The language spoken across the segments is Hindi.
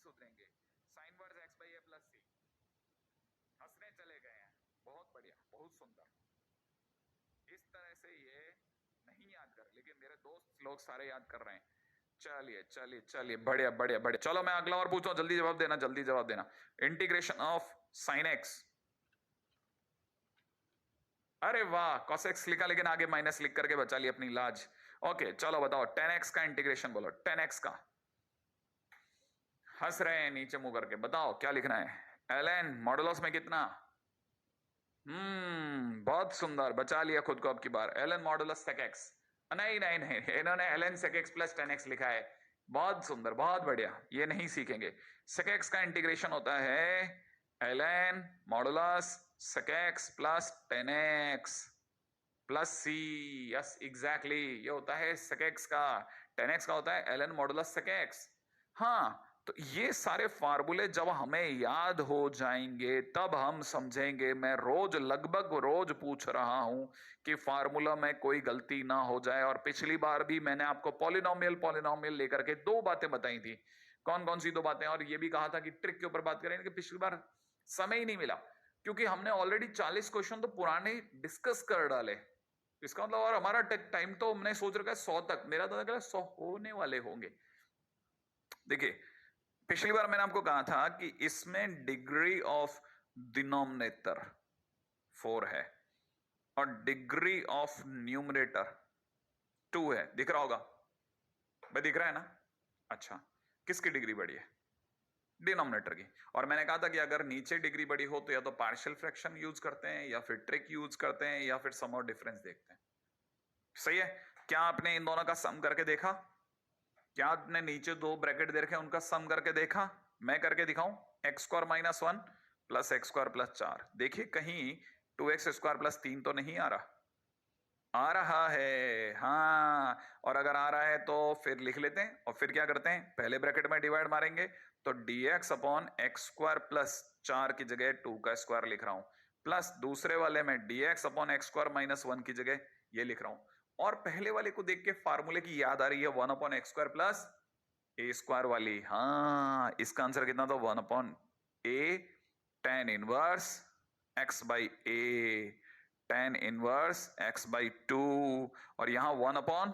सुधरेंगे। Sine inverse x by A plus c, हंसने चले गए हैं, बहुत बढ़िया, बहुत सुंदर। इस तरह से ये नहीं याद कर, लेकिन मेरे दोस्त लोग सारे याद कर रहे हैं। चलिए चलिए चलिए, बढ़िया बढ़िया बढ़िया। चलो मैं अगला और पूछता हूं, जल्दी जवाब देना, जल्दी जवाब देना। इंटीग्रेशन ऑफ साइन एक्स, अरे वाह, cos x लिखा लेकिन आगे माइनस लिख करके बचा ली अपनी लाज। ओके चलो बताओ, tan x का इंटीग्रेशन बोलो, tan x का। हंस रहे हैं नीचे मुंह करके, बताओ क्या लिखना है। ln मॉडुलस में कितना? बहुत सुंदर, बचा लिया खुद को अब की बार। ln मॉडुलस sec x, नहीं नहीं नहीं, इन्होंने ln sec x plus tan x लिखा है। बहुत सुंदर, बहुत बढ़िया, ये नहीं सीखेंगे। sec x का इंटीग्रेशन होता है ln modulus sec x plus tan x plus c. Yes exactly, ये होता है sec x का। tan x का होता है ln मॉडुलस sec x। हाँ, तो ये सारे फार्मूले जब हमें याद हो जाएंगे तब हम समझेंगे। मैं रोज, लगभग रोज पूछ रहा हूं कि फार्मूला में कोई गलती ना हो जाए। और पिछली बार भी मैंने आपको पॉलिनोमियल पॉलिनोमियल लेकर के दो बातें बताई थी। कौन कौन सी दो बातें? और ये भी कहा था कि ट्रिक के ऊपर बात करेंगे, कि पिछली बार समय ही नहीं मिला, क्योंकि हमने ऑलरेडी 40 क्वेश्चन तो पुराने डिस्कस कर डाले। इसका मतलब, और हमारा टाइम तो हमने सोच रखा है 100 तक, मेरा तो लगा 100 होने वाले होंगे। देखिए, पिछली बार मैंने आपको कहा था कि इसमें डिग्री ऑफ डिनोमिनेटर 4 है और डिग्री ऑफ न्यूमरेटर 2 है। दिख रहा होगा भाई, दिख रहा है ना? अच्छा, किसकी डिग्री बड़ी है? डिनोमिनेटर की। और मैंने कहा था कि अगर नीचे डिग्री बड़ी हो तो या तो पार्शियल फ्रैक्शन यूज करते हैं, या फिर ट्रिक यूज करते हैं, या फिर सम और डिफरेंस देखते हैं। सही है? क्या आपने इन दोनों का सम करके देखा? क्या आपने नीचे दो ब्रैकेट दे रखे उनका सम करके देखा? मैं करके दिखाऊं? X square minus 1 plus x square plus 4। देखिए कहीं 2x स्क्वायर प्लस 3 तो नहीं आ रहा? आ रहा है, हाँ। और अगर आ रहा है तो फिर लिख लेते हैं, और फिर क्या करते हैं, पहले ब्रैकेट में डिवाइड मारेंगे, तो dx upon x square plus 4 की जगह 2 का स्क्वायर लिख रहा हूं, प्लस दूसरे वाले में dx upon x square minus 1 की जगह ये लिख रहा हूं। और पहले वाले को देख के फार्मूले की याद आ रही है, 1 upon x square plus A square वाली। हाँ, इसका आंसर कितना था? 1 upon A tan inverse x by A, tan inverse x by 2। और यहां 1 अपॉन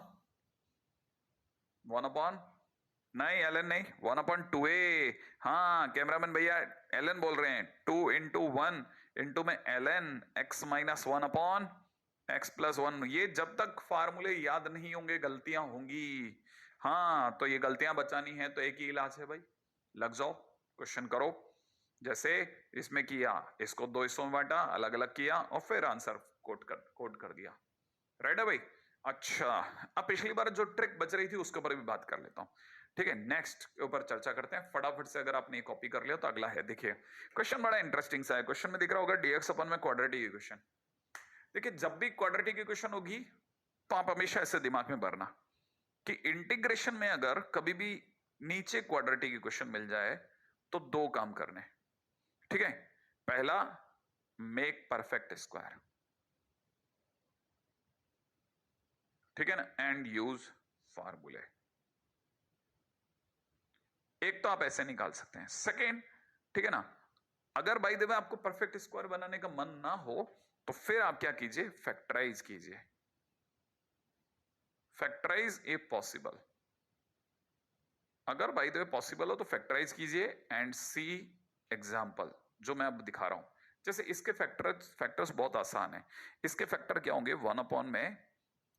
नहीं, ln नहीं, 1/2a। हाँ कैमरामैन भैया, ln बोल रहे हैं। 2 इंटू 1 इंटू में ln x minus 1 upon x plus 1। ये जब तक फार्मूले याद नहीं होंगे गलतियां होंगी। हाँ, तो ये गलतियां बचानी है तो एक ही इलाज है भाई, लग जाओ, क्वेश्चन करो। जैसे इसमें किया, इसको दो हिस्सों में बांटा, अलग अलग किया, और फिर आंसर कोड कर दिया। राइट है भाई? अच्छा, अब पिछली बार जो ट्रिक बच रही थी उसके ऊपर भी बात कर लेता हूं। ठीक है, नेक्स्ट के ऊपर चर्चा करते हैं फटाफट से। अगर आपने कॉपी कर लिया तो अगला है, देखिए क्वेश्चन बड़ा इंटरेस्टिंग सा है। क्वेश्चन में दिख रहा होगा dx अपन में क्वाड्रेटिक इक्वेशन। देखिए, जब भी क्वाड्रेटिक इक्वेशन होगी तो आप हमेशा ऐसे दिमाग में भरना कि इंटीग्रेशन में अगर कभी भी नीचे क्वाड्रेटिक इक्वेशन मिल जाए तो दो काम करने। ठीक है, पहला, मेक परफेक्ट स्क्वायर, ठीक है ना, एंड यूज फार्मूले। एक तो आप ऐसे निकाल सकते हैं। सेकेंड, ठीक है ना, अगर बाय द वे आपको परफेक्ट स्क्वायर बनाने का मन ना हो तो फिर आप क्या कीजिए, फैक्टराइज कीजिए। फैक्टराइज ए पॉसिबल, अगर बाय द वे पॉसिबल हो तो फैक्टराइज कीजिए एंड सी एग्जाम्पल जो मैं अब दिखा रहा हूं। जैसे इसके फैक्टर्स बहुत आसान है। इसके फैक्टर क्या होंगे? 1 अपॉन में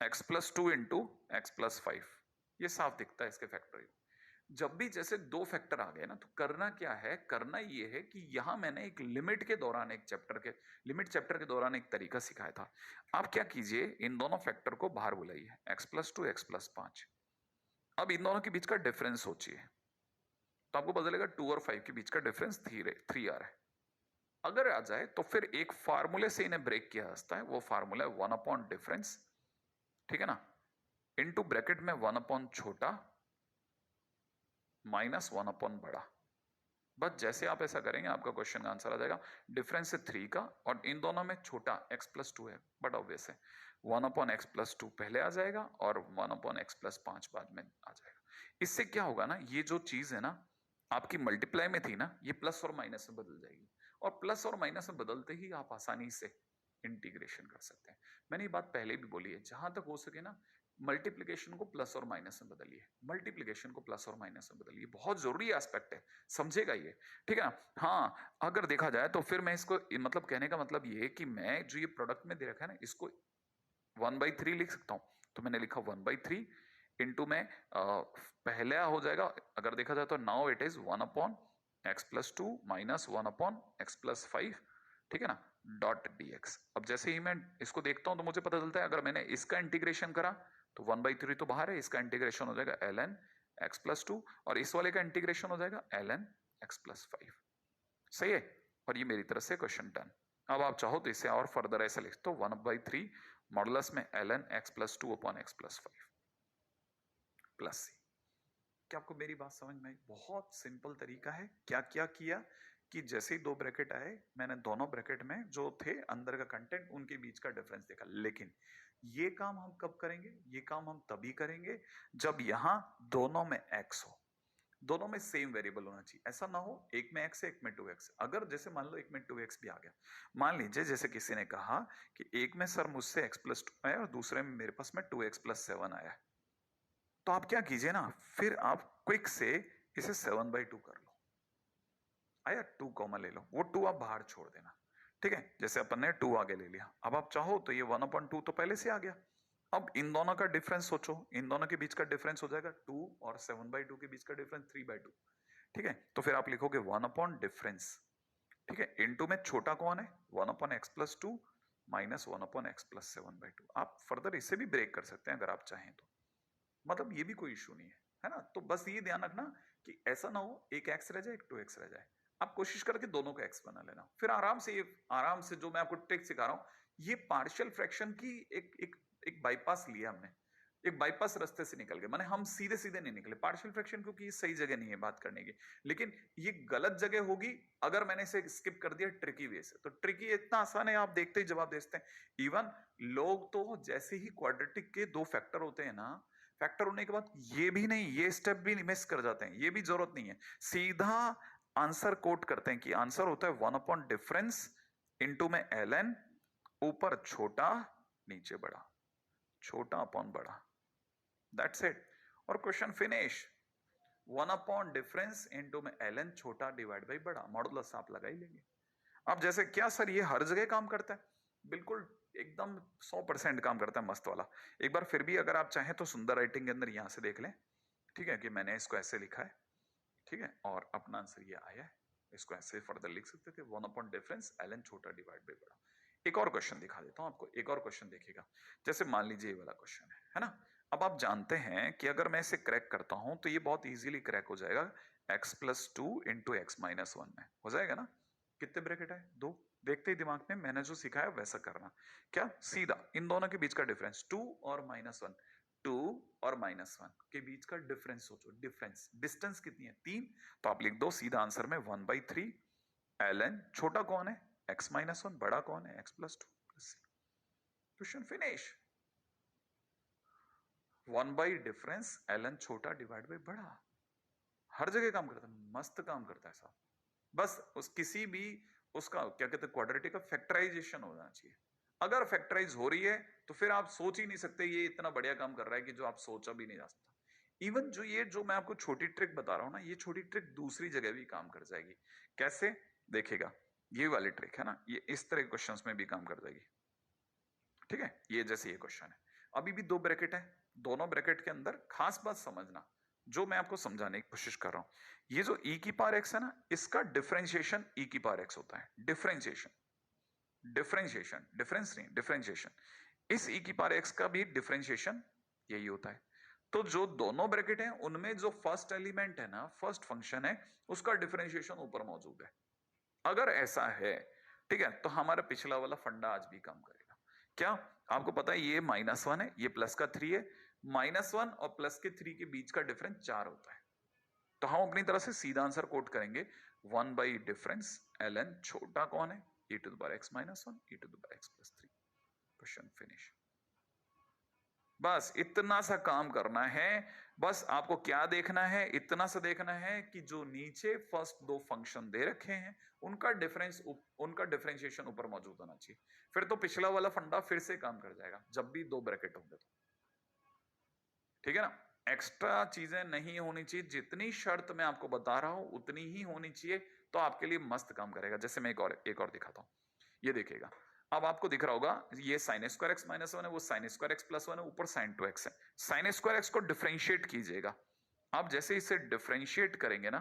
x plus 2 into x plus 5, ये साफ दिखता है इसके फैक्टर। जब भी जैसे दो फैक्टर आ गए ना, तो करना क्या है, करना ये है कि यहां मैंने एक लिमिट के दौरान, एक लिमिट चैप्टर के दौरान एक तरीका सिखाया था। आप क्या कीजिए, इन दोनों फैक्टर को बाहर बुलाइए, एक्स प्लस 2 एक्स प्लस 5। अब इन दोनों के बीच का डिफरेंस सोचिए, तो आपको पता चलेगा 2 और 5 के बीच का डिफरेंस 3 आ रहा है। अगर आ जाए तो फिर एक फार्मूले से इन्हें ब्रेक किया जा सकता है, वो फार्मूला है 1 अपॉन डिफरेंस, ठीक है ना, इनटू ब्रैकेट में 1 अपॉन छोटा माइनस 1 अपॉन बड़ा। बस जैसे आप ऐसा करेंगे आपका क्वेश्चन का आंसर आ जाएगा। डिफरेंस है 3 का, और इन दोनों में छोटा x प्लस 2 है, बट ऑब्वियस है 1 अपॉन एक्स प्लस 2 पहले आ जाएगा और 1 अपॉन एक्स प्लस 5 बाद में आ जाएगा। इससे क्या होगा ना, ये जो चीज है ना, आपकी मल्टीप्लाई में थी ना, ये प्लस और माइनस में बदल जाएगी, और प्लस और माइनस में बदलते ही आप आसानी से इंटीग्रेशन कर सकते हैं। मैंने ये बात पहले भी बोली है, जहां तक हो सके ना मल्टीप्लिकेशन को प्लस और माइनस में बदलिए, मल्टीप्लिकेशन को प्लस और माइनस में बदलिए, बहुत जरूरी एस्पेक्ट है, समझेगा ये, ठीक है ना। हाँ, अगर देखा जाए तो फिर मैं इसको मतलब कहने का मतलब ये है कि मैं जो ये प्रोडक्ट में दे रखा है ना, इसको 1/3 लिख सकता हूं, तो मैंने लिखा 1/3 इंटू में पहले हो जाएगा, अगर देखा जाए तो now it is 1/x+2 minus 1/x+5, ठीक है ना, डॉट dx। अब जैसे ही मैं इसको देखता हूं तो मुझे पता चलता है अगर मैंने इसका इंटीग्रेशन करा तो 1/3 तो बाहर है, इसका इंटीग्रेशन हो जाएगा ln x+2 और इस वाले का इंटीग्रेशन हो जाएगा ln x+5। सही है, और ये मेरी तरफ से क्वेश्चन डन। अब आप चाहो तो इसे और फर्दर ऐसे लिख दो 1/3 मॉडुलस में ln x+2 upon x+5 plus सी। क्या आपको मेरी बात समझ में आई? बहुत सिंपल तरीका है। क्या क्या किया कि जैसे ही दो ब्रैकेट आए मैंने दोनों ब्रैकेट में जो थे अंदर का कंटेंट उनके बीच का डिफरेंस देखा। लेकिन ये काम हम कब करेंगे? ये काम हम तभी करेंगे जब यहां दोनों में x हो, दोनों में सेम वेरिएबल होना चाहिए। ऐसा ना हो एक में x है एक में 2x। अगर जैसे मान लो एक में 2x भी आ गया, मान लीजिए जैसे किसी ने कहा कि एक में सर मुझसे x+2 आया और दूसरे में मेरे पास में 2x+7 आया, तो आप क्या कीजिए ना, फिर आप क्विक से इसे 7/2 कर लो। आया 2 कॉमन ले लो, वो 2 आप बाहर छोड़ देना, ठीक है। जैसे अपन ने 2 आगे ले लिया, अब आप चाहो तो ये 1/2 तो पहले से आ गया। अब इन दोनों का डिफरेंस सोचो, इन दोनों के बीच का डिफरेंस हो जाएगा 2 और 7/2 के बीच का डिफरेंस 3/2, ठीक है। तो फिर आप लिखोगे 1/डिफरेंस, ठीक है, इनटू में छोटा कौन है 1/x+2 माइनस 1/x+7/2। आप फर्दर इसे भी ब्रेक कर सकते हैं अगर आप चाहें तो, मतलब ये भी कोई इशू नहीं है ना। तो बस ये ध्यान रखना कि ऐसा ना हो एक x रह जाए एक 2x रह जाए, आप कोशिश करके दोनों को x बना लेना, फिर आराम से जो मैं आपको ट्रिक सिखा रहा हूं, ये पार्शियल फ्रैक्शन की एक बाईपास लिया हमने, एक बाईपास रास्ते से निकल गए, माने हम सीधे सीधे नहीं निकले पार्शियल फ्रैक्शन, क्योंकि ये सही जगह नहीं है बात करने की, लेकिन ये गलत जगह होगी अगर मैंने इसे स्किप कर दिया ट्रिकी वे से। तो ट्रिकी इतना आसान है, आप देखते ही जवाब देते हैं। इवन लोग तो जैसे ही क्वाड्रेटिक के दो फैक्टर होते हैं ना, फैक्टर होने के बाद ये भी नहीं, ये स्टेप भी मिस कर जाते हैं, ये भी जरूरत नहीं है, सीधा आंसर कोट करते हैं कि आंसर होता है 1/डिफरेंस इंटू में ln, ऊपर छोटा नीचे बड़ा, छोटा अपॉन बड़ा, दैट्स इट, और क्वेश्चन फिनिश। 1/डिफरेंस इंटू में ln छोटा डिवाइड बाई बड़ा, मॉडुलस आप लगा ही लेंगे। अब जैसे क्या सर ये हर जगह काम करता है? बिल्कुल एकदम 100% काम करता है, मस्त वाला। एक बार फिर भी अगर आप चाहें तो सुंदर राइटिंग के अंदर यहां से देख लें, ठीक है, कि मैंने इसको ऐसे लिखा है, ठीक है, और अपना आंसर ये आया है। इसको ऐसे फर्दर लिख सकते थे 1/डिफरेंस ln छोटा डिवाइड बाई बड़ा। एक और क्वेश्चन दिखा देता हूं आपको, एक और क्वेश्चन देखिएगा। जैसे मान लीजिए ये वाला क्वेश्चन है ना। अब आप जानते हैं कि अगर मैं इसे क्रैक करता हूं तो ये बहुत इजीली क्रैक हो जाएगा, x+2 इंटू x-1 में हो जाएगा ना। कितने ब्रैकेट है? 2। देखते ही दिमाग में मैंने जो सिखाया वैसा करना। क्या? सीधा इन दोनों के बीच का डिफरेंस 2 और -1, 2 और -1 के बीच का डिफरेंस सोचो, डिफरेंस डिस्टेंस कितनी है? 3। तो आप लिख दो सीधा आंसर में 1/3 ln, छोटा कौन है x-1, बड़ा कौन है x+2 plus c। Question finish. 1/डिफरेंस ln छोटा डिवाइड बाई बड़ा, हर जगह काम करता है, मस्त काम करता है साहब। बस उस किसी भी उसका क्या कहते हैं क्वाड्रेटिक का फैक्टराइजेशन होना चाहिए। अगर फैक्टराइज हो रही है तो फिर आप सोच ही नहीं सकते ये इतना बढ़िया काम कर रहा है कि जो आप सोचा भी नहीं जा सकता। इवन जो मैं आपको छोटी ट्रिक बता रहा हूं ना, ये छोटी ट्रिक दूसरी जगह भी काम कर जाएगी। कैसे? देखिएगा, ये वाली ट्रिक है ना, ये इस तरह के क्वेश्चंस में भी काम कर जाएगी, ठीक है। ये जैसे ये क्वेश्चन है, अभी भी 2 ब्रैकेट है, दोनों ब्रैकेट के अंदर खास बात समझना जो मैं आपको समझाने की कोशिश कर रहा हूं। ये जो e की पावर x है ना, इसका डिफरेंशिएशन e की पावर x होता है। डिफरेंशिएशन, डिफरेंशिएशन, डिफरेंस नहीं, डिफरेंशिएशन। इस e की पावर x का भी डिफरेंशिएशन यही होता है। तो जो दोनों ब्रैकेट हैं उनमें जो फर्स्ट एलिमेंट है ना, फर्स्ट फंक्शन है, उसका डिफरेंशिएशन ऊपर मौजूद है। अगर ऐसा है, ठीक है, तो हमारा पिछला वाला फंडा आज भी काम करेगा। क्या आपको पता है ये -1 है, ये प्लस का 3 है, -1 और प्लस के 3 के बीच का डिफरेंस 4 होता है। तो हम अपनी तरफ से सीधा आंसर कोट करेंगे 1/डिफरेंस ln, छोटा कौन है e⁻x-1 e⁻x+3। Question finish. बस इतना सा काम करना है, बस आपको क्या देखना है, इतना सा देखना है कि जो नीचे फर्स्ट दो फंक्शन दे रखे हैं उनका डिफरेंशिएशन ऊपर मौजूद होना चाहिए। फिर तो पिछला वाला फंडा फिर से काम कर जाएगा जब भी दो ब्रैकेट होंगे तो, ठीक है ना। एक्स्ट्रा चीजें नहीं होनी चाहिए, जितनी शर्त मैं आपको बता रहा हूं उतनी ही होनी चाहिए, तो आपके लिए मस्त काम करेगा। जैसे मैं एक और दिखाता हूं, ये देखिएगा। अब आपको दिख रहा होगा ये sine square x minus one है, वो sine square x plus one है, ऊपर साइन टू एक्स है। साइन स्क्वायर एक्स को डिफरेंशिएट कीजिएगा। आप जैसे इसे डिफरेंशिएट करेंगे ना,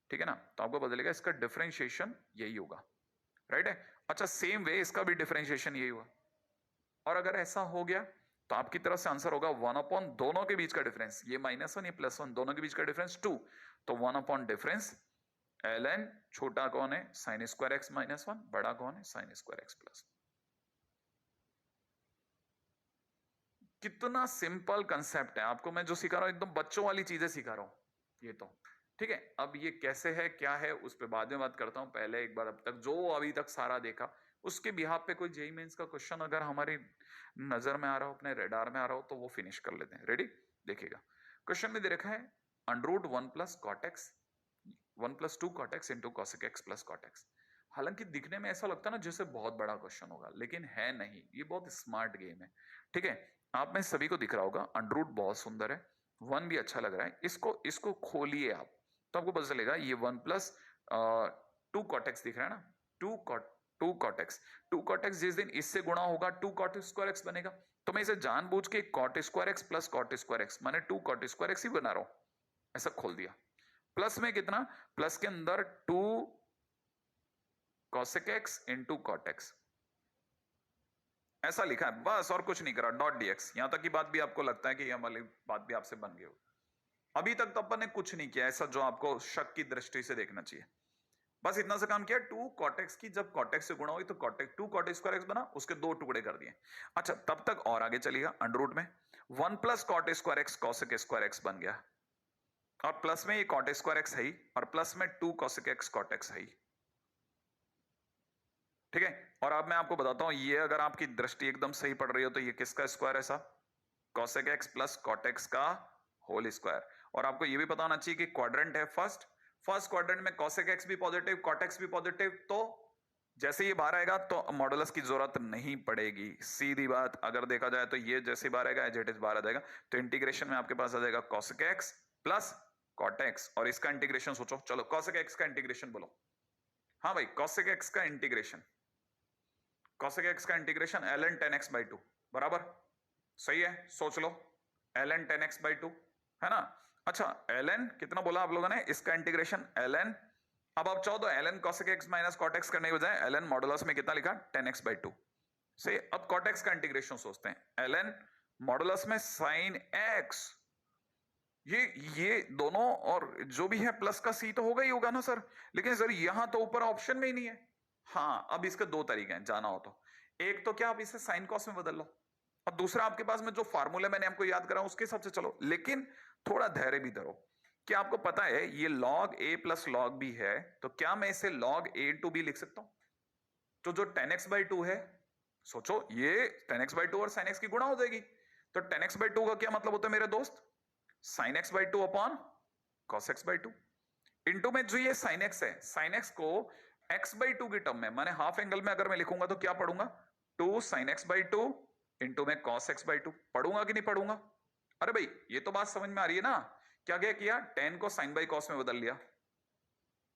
ठीक है ना, तो आपको पता चलेगा इसका डिफरेंशिएशन यही होगा, राइट है। अच्छा, सेम वे इसका भी डिफरेंशिएशन यही हुआ। और अगर ऐसा हो गया तो आपकी तरफ से आंसर होगा 1 अपॉन दोनों के बीच का डिफरेंस, ये माइनस वन ये प्लस वन, दोनों के बीच का डिफरेंस 2, तो 1 अपॉन डिफरेंस ln, छोटा कौन है sine square x minus one, बड़ा कौन है साइन स्क्वायर एक्स प्लस। कितना सिंपल कंसेप्ट है, आपको मैं जो सिखा रहा हूं एकदम बच्चों वाली चीजें सिखा रहा हूं ये तो, ठीक है। अब ये कैसे है क्या है उस पर बाद में बात करता हूं, पहले एक बार अब तक जो अभी तक सारा देखा उसके बिहाफ पे कोई जेईई मेंस का क्वेश्चन अगर हमारी नजर में आ रहा हो, अपने रेडार में आ रहा हो, तो वो फिनिश कर लेते हैं। रेडी, देखिएगा। क्वेश्चन में दे रखा है under one plus cot x, 1+2 cot x into cosec x plus cot x। हालांकि दिखने में ऐसा लगता है ना जैसे बहुत बड़ा क्वेश्चन होगा, लेकिन है नहीं, ये बहुत स्मार्ट गेम है, ठीक है। आप में सभी को दिख रहा होगा अंडर रूट बहुत सुंदर है, वन भी अच्छा लग रहा है, इसको इसको खोलिए आप तो आपको पता चलेगा ये 1+2 cot x दिख रहा है ना, 2 cot x, 2 cot x जिस दिन इससे गुणा होगा 2 cot स्क्वायर x बनेगा, तो मैं इसे जानबूझ के cot square x plus cot square x माने 2 cot स्क्वायर x ही बना रहा हूं, ऐसा खोल दिया। प्लस में कितना, प्लस के अंदर 2 cosec x into cot x, ऐसा लिखा है बस, और कुछ नहीं करा, डॉट dx। यहां तक की बात भी आपको लगता है कि यह वाली बात भी आपसे बन गई हो, अभी तक तो अपन ने कुछ नहीं किया ऐसा जो आपको शक की दृष्टि से देखना चाहिए। बस इतना सा काम किया, 2 cot x की जब cot x से गुणा हुई तो cot x 2 cot square x बना, उसके दो टुकड़े कर दिए। अच्छा, तब तक और आगे चलिएगा, अंडर रूट में 1+ cot square x cosec square x बन गया, और प्लस में ये cot स्क्वायर x है ही, और प्लस में 2 cosec x cot x है ही, ठीक है। और अब मैं आपको बताता हूं, ये अगर आपकी दृष्टि एकदम सही पड़ रही हो तो ये किसका स्क्वायर है साहब, cosec x plus cot x का होल स्क्वायर। और आपको ये भी पता होना चाहिए कि क्वाड्रेंट है फर्स्ट क्वाड्रेंट में cosec x भी पॉजिटिव cot x भी पॉजिटिव, तो जैसे ये बाहर आएगा तो मॉडुलस की जरूरत नहीं पड़ेगी, सीधी बात। अगर देखा जाए तो ये जैसे बाहर आएगा एज इट इज बाहर आ जाएगा, तो इंटीग्रेशन में आपके पास आ जाएगा cosec x plus cot x, और इसका इंटीग्रेशन सोचो, चलो cosec x का इंटीग्रेशन बोलो। हाँ भाई, cosec x का इंटीग्रेशन, cosec x का इंटीग्रेशन ln 10x/2 बराबर, सही है, सोच लो ln 10x/2 है ना। अच्छा, ln कितना बोला आप लोगों ने, इसका इंटीग्रेशन ln, अब आप चाहो तो ln cosec x minus cot x करने के बजाय ln मॉडुलस में कितना लिखा 10x/2 से। अब cot x का इंटीग्रेशन सोचते हैं, ln मॉडुलस में sin x, ये दोनों और जो भी है प्लस का c तो होगा ही होगा ना सर, लेकिन सर यहां तो ऊपर ऑप्शन में ही नहीं है। हाँ, अब इसके दो तरीके हैं जाना हो तो, एक तो क्या आप इसे साइन कॉस में बदल लो, और दूसरा आपके पास में जो फार्मूला मैंने आपको याद करा उसके हिसाब से चलो, लेकिन थोड़ा धैर्य भी धरो। क्या आपको पता है ये log a plus log b है, तो क्या मैं इसे log a into b लिख सकता हूं, तो जो 10x/2 है, सोचो ये 10x/2 और sin x की गुणा हो जाएगी, तो 10x/2 का क्या मतलब होता है मेरे दोस्त, sin x/2 upon cos x/2 into में जो ये sin x है, sin x को x/2 की टर्म में माने हाफ एंगल में अगर मैं लिखूंगा तो क्या पढ़ूंगा, 2 sin x/2 इंटू में cos x/2, पढ़ूंगा कि नहीं पढ़ूंगा। अरे भाई ये तो बात समझ में आ रही है ना, क्या क्या किया, 10 को sin बाई cos में बदल लिया,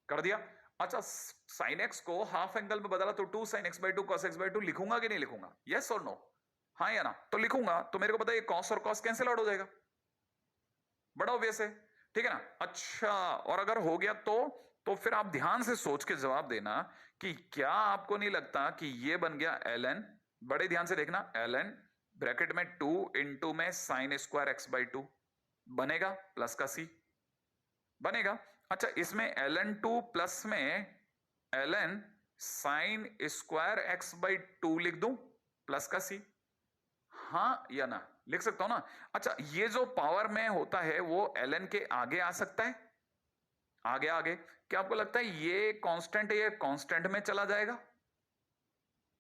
कर दिया। अच्छा, sin x को हाफ एंगल में बदला तो 2 sin x/2 cos x/2 लिखूंगा कि नहीं लिखूंगा, यस और नो, हाँ या ना, तो लिखूंगा, तो मेरे को पता है cos और cos कैंसिल आउट हो जाएगा, बड़ा ऑब्वियस है, ठीक है ना। अच्छा, और अगर हो गया तो फिर आप ध्यान से सोच के जवाब देना कि क्या आपको नहीं लगता कि ये बन गया ln, बड़े ध्यान से देखना, ln ब्रैकेट में 2 इंटू में साइन स्क्वायर x/2 बनेगा, प्लस का c बनेगा। अच्छा, इसमें ln2 प्लस में ln साइन स्क्वायर x/2 लिख दूं, प्लस का c, हाँ या ना, लिख सकता हूं ना। अच्छा, ये जो पावर में होता है वो ln के आगे आ सकता है, आगे आगे, क्या आपको लगता है ये कांस्टेंट है, ये कांस्टेंट में चला जाएगा,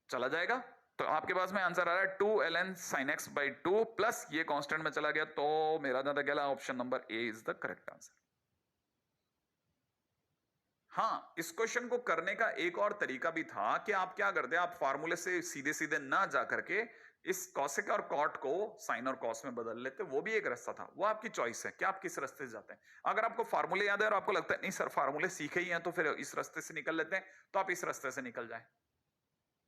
चला जाएगा, तो आपके पास में आंसर आ रहा है 2 ln sin x by 2 plus ये कांस्टेंट में चला गया, तो मेरा ज्यादा गया, option number A is the correct answer. हाँ, इस क्वेश्चन को करने का एक और तरीका भी था कि आप क्या करते, आप फार्मूले से सीधे सीधे ना जा करके इस कॉसेक और कॉट को साइन और कॉस में बदल लेते, वो भी एक रास्ता था। वो आपकी चॉइस है कि आप किस रास्ते से जाते हैं। अगर आपको फार्मूले याद है और आपको लगता है नहीं सर फार्मूले सीखे ही हैं तो फिर इस रास्ते से निकल लेते हैं, तो आप इस रास्ते से निकल जाए।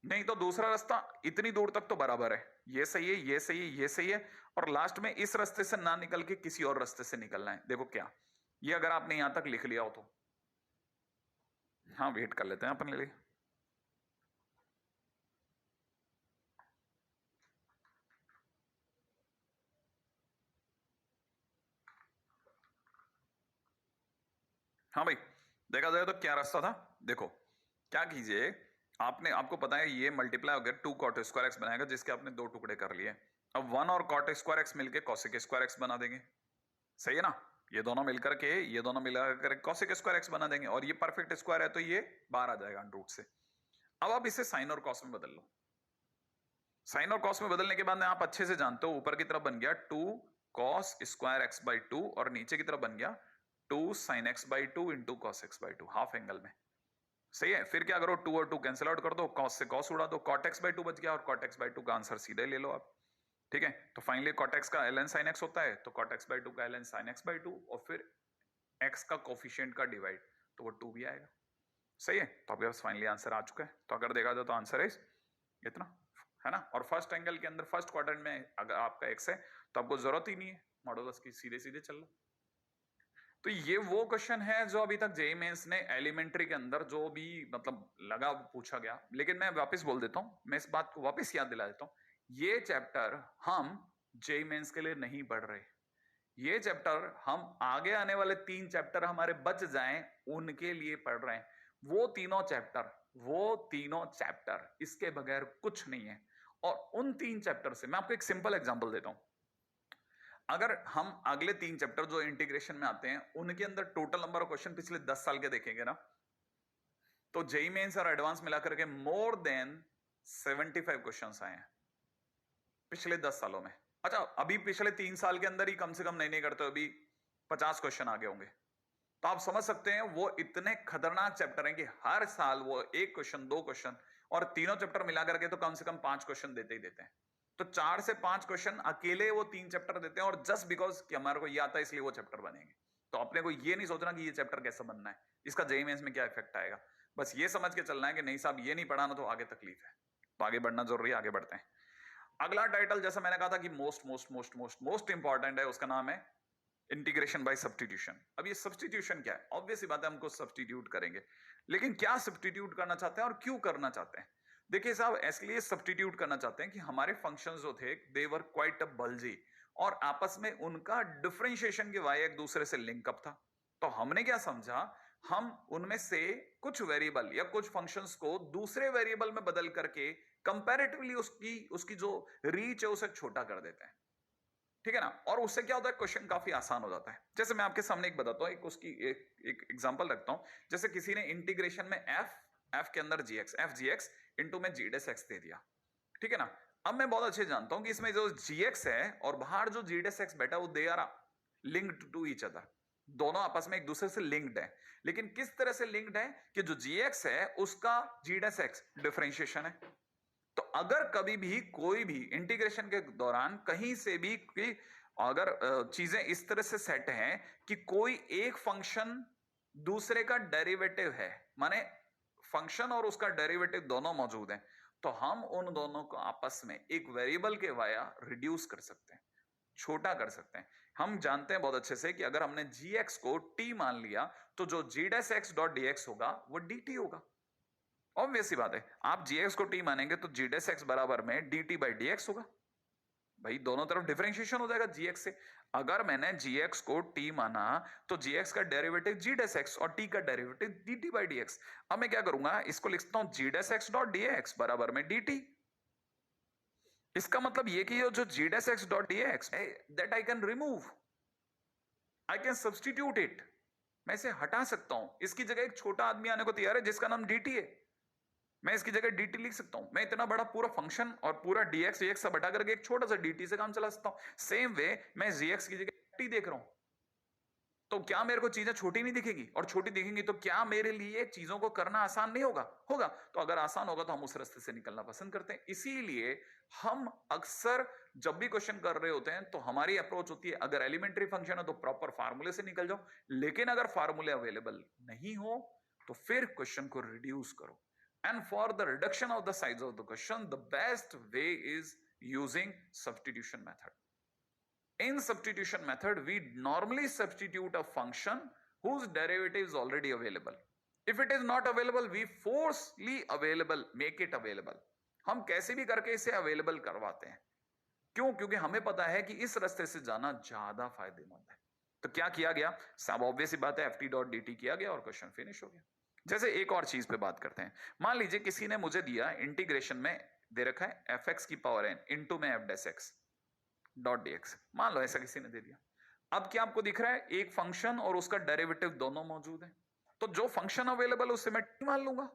नहीं तो दूसरा रास्ता इतनी दूर तक तो बराबर है, ये सही है, ये सही है, ये सही है, और लास्ट में इस रास्ते से ना निकल के किसी और रास्ते से निकलना है। देखो क्या, ये अगर आपने यहां तक लिख लिया हो तो हाँ वेट कर लेते हैं अपने लिए। हाँ भाई, देखा जाए तो क्या रास्ता था। देखो क्या कीजिए, आपने, आपको पता है ये मल्टीप्लाई हो गया 2 cot स्क्वायर एक्स बनाएगा, जिसके आपने 2 टुकड़े कर लिए। अब 1 और cot स्क्वायर एक्स मिलके cosec स्क्वायर एक्स बना देंगे, सही है ना। ये दोनों मिलकर के, ये दोनों मिलकर cosec स्क्वायर एक्स बना देंगे, और ये परफेक्ट स्क्वायर है तो ये बाहर आ जाएगा रूट से। अब आप इसे साइन और कॉस में बदल लो। साइन और कॉस में बदलने के बाद में आप अच्छे से जानते हो, ऊपर की तरफ बन गया 2 cos स्क्वायर एक्स बाई 2, और नीचे की तरफ बन गया 2 sin x by 2 into cos x by 2, half angle में, सही है। फिर क्या करो, 2 और 2 कैंसिल आउट कर दो, cos से cos उड़ा दो, cot x बाई 2 बच गया, और cot x बाई 2 का आंसर सीधे ले लो आप, ठीक है। तो फाइनली cot x का ln sin x होता है, तो cot x बाई 2 का ln sin x बाई 2, और फिर x का कोफिशिएंट का डिवाइड, तो वो 2 भी आएगा, सही है। तो आपके पास फाइनली आंसर आ चुका है। तो अगर देखा जाए तो आंसर है इतना, है ना। और फर्स्ट एंगल के अंदर फर्स्ट क्वाड्रेंट में अगर आपका x है तो आपको जरूरत ही नहीं है मॉडुलस की, सीधे सीधे चल लो। तो ये वो क्वेश्चन है जो अभी तक जेईई मेंस ने एलिमेंट्री के अंदर जो भी मतलब लगा पूछा गया। लेकिन मैं वापस बोल देता हूं, मैं इस बात को वापस याद दिला देता हूं, ये चैप्टर हम जेईई मेंस के लिए नहीं पढ़ रहे। ये चैप्टर हम आगे आने वाले 3 चैप्टर हमारे बच जाएं उनके लिए पढ़ रहे हैं। वो तीनों चैप्टर इसके बगैर कुछ नहीं है। और उन 3 चैप्टर से मैं आपको एक सिंपल एग्जांपल देता हूं। अगर हम अगले 3 चैप्टर जो इंटीग्रेशन में आते हैं उनके अंदर टोटल नंबर ऑफ क्वेश्चन पिछले 10 साल के देखेंगे ना, तो जेईई मेंस और एडवांस मिलाकर के मोर देन 75 क्वेश्चंस आए हैं पिछले 10 सालों में। अच्छा, अभी पिछले 3 साल के अंदर ही कम से कम नहीं करते, अभी 50 क्वेश्चन आगे होंगे। तो आप समझ सकते हैं वो इतने खतरनाक चैप्टर हैं कि हर साल वो 1 क्वेश्चन 2 क्वेश्चन, और तीनों चैप्टर मिला करके तो कम से कम 5 क्वेश्चन देते ही देते हैं। तो 4 से 5 क्वेश्चन अकेले वो 3 चैप्टर देते हैं, और जस्ट बिकॉज कि हमारे को ये आता है इसलिए वो चैप्टर बनेंगे। तो अपने को ये नहीं सोचना कि ये चैप्टर कैसे बनना है, इसका जेईई मेंस में क्या इफेक्ट आएगा। बस ये समझ के चलना है कि नहीं साहब ये नहीं पढ़ाना तो आगे तकलीफ है, तो आगे बढ़ना जरूरी है, आगे बढ़ते हैं। अगला टाइटल जैसा मैंने कहा था कि most most most most most important है, उसका नाम है इंटीग्रेशन बाय सब्स्टिट्यूशन। अब ये सब्स्टिट्यूशन क्या है, ऑब्वियस सी बात है हमको सब्स्टिट्यूट करेंगे, लेकिन क्या सब्स्टिट्यूट करना चाहते हैं और क्यों करना चाहते हैं। देखिए साहब, इसलिए सब्स्टिट्यूट करना चाहते हैं कि हमारे फंक्शंस जो थे दे वर क्वाइट अ बल्जी, और आपस में उनका डिफरेंशिएशन के वाई एक दूसरे से लिंकअप था। तो हमने क्या समझा, हम उनमें से कुछ वेरिएबल या कुछ फंक्शंस को दूसरे वेरिएबल में बदल करके कंपैरेटिवली उसकी उसकी जो रीच है उसे छोटा कर देते हैं, ठीक है ना। और उससे क्या होता है, क्वेश्चन काफी आसान हो जाता है। जैसे मैं आपके सामने एक बताता हूं, एक उसकी एक एग्जांपल रखता हूं। जैसे किसी ने इंटीग्रेशन में एफ के अंदर जी एक्स इंटू में जी डेस एक्स दे दिया, ठीक है ना। अब मैं बहुत अच्छे जानता हूं कि इसमें जो जी एक्स है और बाहर जो जी डेस एक्स बैठा वो they are linked to each other, दोनों आपस में एक दूसरे से लिंक्ड है। लेकिन किस तरह से लिंक्ड है कि जो जी एक्स है उसका जी डेस एक्स डिफरेंशिएशन है। तो अगर कभी भी कोई भी इंटीग्रेशन के दौरान कहीं से भी अगर चीजें इस तरह से सेट हैं कि कोई एक फंक्शन दूसरे का डेरिवेटिव है, माने फंक्शन और उसका डेरिवेटिव दोनों मौजूद हैं, तो हम उन दोनों को आपस में एक वेरिएबल के वाया रिड्यूस कर सकते हैं, छोटा कर सकते हैं। हम जानते हैं बहुत अच्छे से कि अगर हमने gx को t मान लिया तो जो g dash x dot dx होगा वो dt होगा। ऑब्वियस सी बात है, आप gx को t मानेंगे तो g डैश x बराबर में dt बाई dx होगा। भाई दोनों तरफ डिफरेंशिएशन हो जाएगा gx से। अगर मैंने gx को t माना तो gx का डेरिवेटिव g डैश x और t का डेरिवेटिव dt बाई dx। अब मैं क्या करूंगा, इसको लिखता हूं g dash x dot dx बराबर में dt। इसका मतलब ये कि जो g dash x dot dx है that I can remove, I can substitute it, मैं इसे हटा सकता हूं। इसकी जगह एक छोटा आदमी आने को तैयार है जिसका नाम dt है, मैं इसकी जगह dt लिख सकता हूं। मैं इतना बड़ा पूरा फंक्शन और पूरा dx dx सब हटा करके एक छोटा सा dt से काम चला सकता हूं। सेम वे मैं gx की जगह t देख रहा हूं, तो क्या मेरे को चीजें छोटी नहीं दिखेगी? और छोटी दिखेंगी तो क्या मेरे लिए चीजों को करना आसान नहीं होगा? होगा। तो अगर आसान होगा तो हम उस रास्ते से निकलना पसंद करते हैं। इसीलिए हम अक्सर जब भी क्वेश्चन कर रहे होते हैं तो हमारी अप्रोच होती है, अगर एलिमेंट्री फंक्शन है तो प्रॉपर फार्मूले से निकल जाओ, लेकिन अगर फार्मूले अवेलेबल नहीं हो तो फिर क्वेश्चन को रिड्यूस करो। And for the reduction of the size of the question, the best way is using substitution method. In substitution method, we normally substitute a function whose derivative is already available. If it is not available, we forcefully available, make it available. हम कैसे भी करके इसे अवेलेबल करवाते हैं। क्यों? क्योंकि हमें पता है कि इस रास्ते से जाना ज्यादा फायदेमंद है। तो क्या किया गया? सब ऑब्वियस ही बात है, ft.dt किया गया और क्वेश्चन फिनिश हो गया। जैसे एक और चीज पे बात करते हैं। मान लीजिए किसी ने मुझे दिया, इंटीग्रेशन में दे रखा है fx की पावर n इंटू में f' डॉट dx, मान लो ऐसा किसी ने दे दिया। अब क्या आपको दिख रहा है? एक फंक्शन और उसका डेरिवेटिव दोनों मौजूद है, तो जो फंक्शन अवेलेबल उसे मैं t मान लूंगा,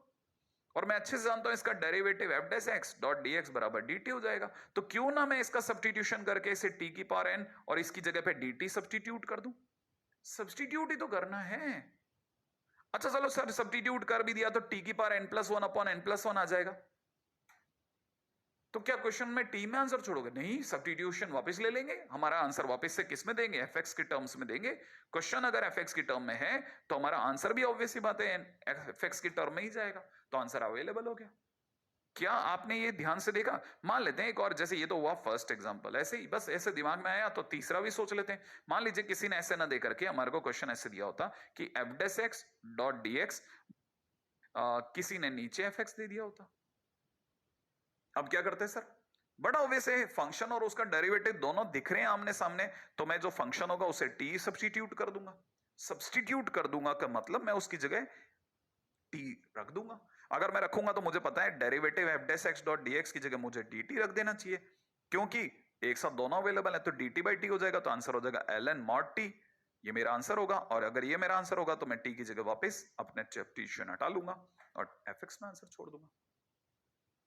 और मैं अच्छे से जानता हूं इसका डेरिवेटिव f' डॉट dx बराबर dt हो जाएगा। तो क्यों ना मैं इसका सब्स्टिट्यूशन करके इसे t की पावर n और इसकी जगह पे dt सब्स्टिट्यूट कर दूं। सब्स्टिट्यूट ही तो करना है। अच्छा चलो सर, सब्स्टिट्यूट कर भी दिया तो t की पावर n+1 अपॉन n+1 आ जाएगा, तो क्या क्वेश्चन में टी में आंसर छोड़ोगे? नहीं, सब्स्टिट्यूशन वापस ले लेंगे, हमारा आंसर वापस से किस में देंगे? एफएक्स के टर्म्स में देंगे। क्वेश्चन अगर एफएक्स की टर्म में है तो हमारा आंसर भी ऑब्वियस ही बात है एफएक्स की टर्म में ही जाएगा, तो आंसर अवेलेबल हो गया। क्या आपने ये ध्यान से देखा? मान लेते हैं एक और, जैसे ये तो हुआ फर्स्ट एग्जांपल, ऐसे ही बस ऐसे दिमाग में आया तो तीसरा भी सोच लेते हैं। मान लीजिए किसी ने ऐसे ना दे करके हमारे को क्वेश्चन ऐसे दिया होता कि f' डॉट dx, किसी ने नीचे fx दे दिया होता। अब क्या करते हैं सर? बड़ा ऑब्वियस है, फंक्शन और उसका डेरिवेटिव दोनों दिख रहे हैं आमने सामने, तो मैं जो फंक्शन होगा उसे टी सब्स्टिट्यूट कर दूंगा। सब्स्टिट्यूट कर दूंगा का मतलब मैं उसकी जगह टी रख दूंगा। अगर मैं रखूंगा तो मुझे पता है डेरिवेटिव f' डॉट dx की जगह मुझे dt रख देना चाहिए, क्योंकि एक साथ दोनों अवेलेबल है, तो dt बाई टी हो जाएगा, तो आंसर हो जाएगा ln mod t। ये मेरा आंसर होगा, और अगर ये मेरा आंसर होगा तो मैं t की जगह वापस अपने सब्स्टिट्यूशन हटा लूंगा और fx में आंसर छोड़ दूंगा।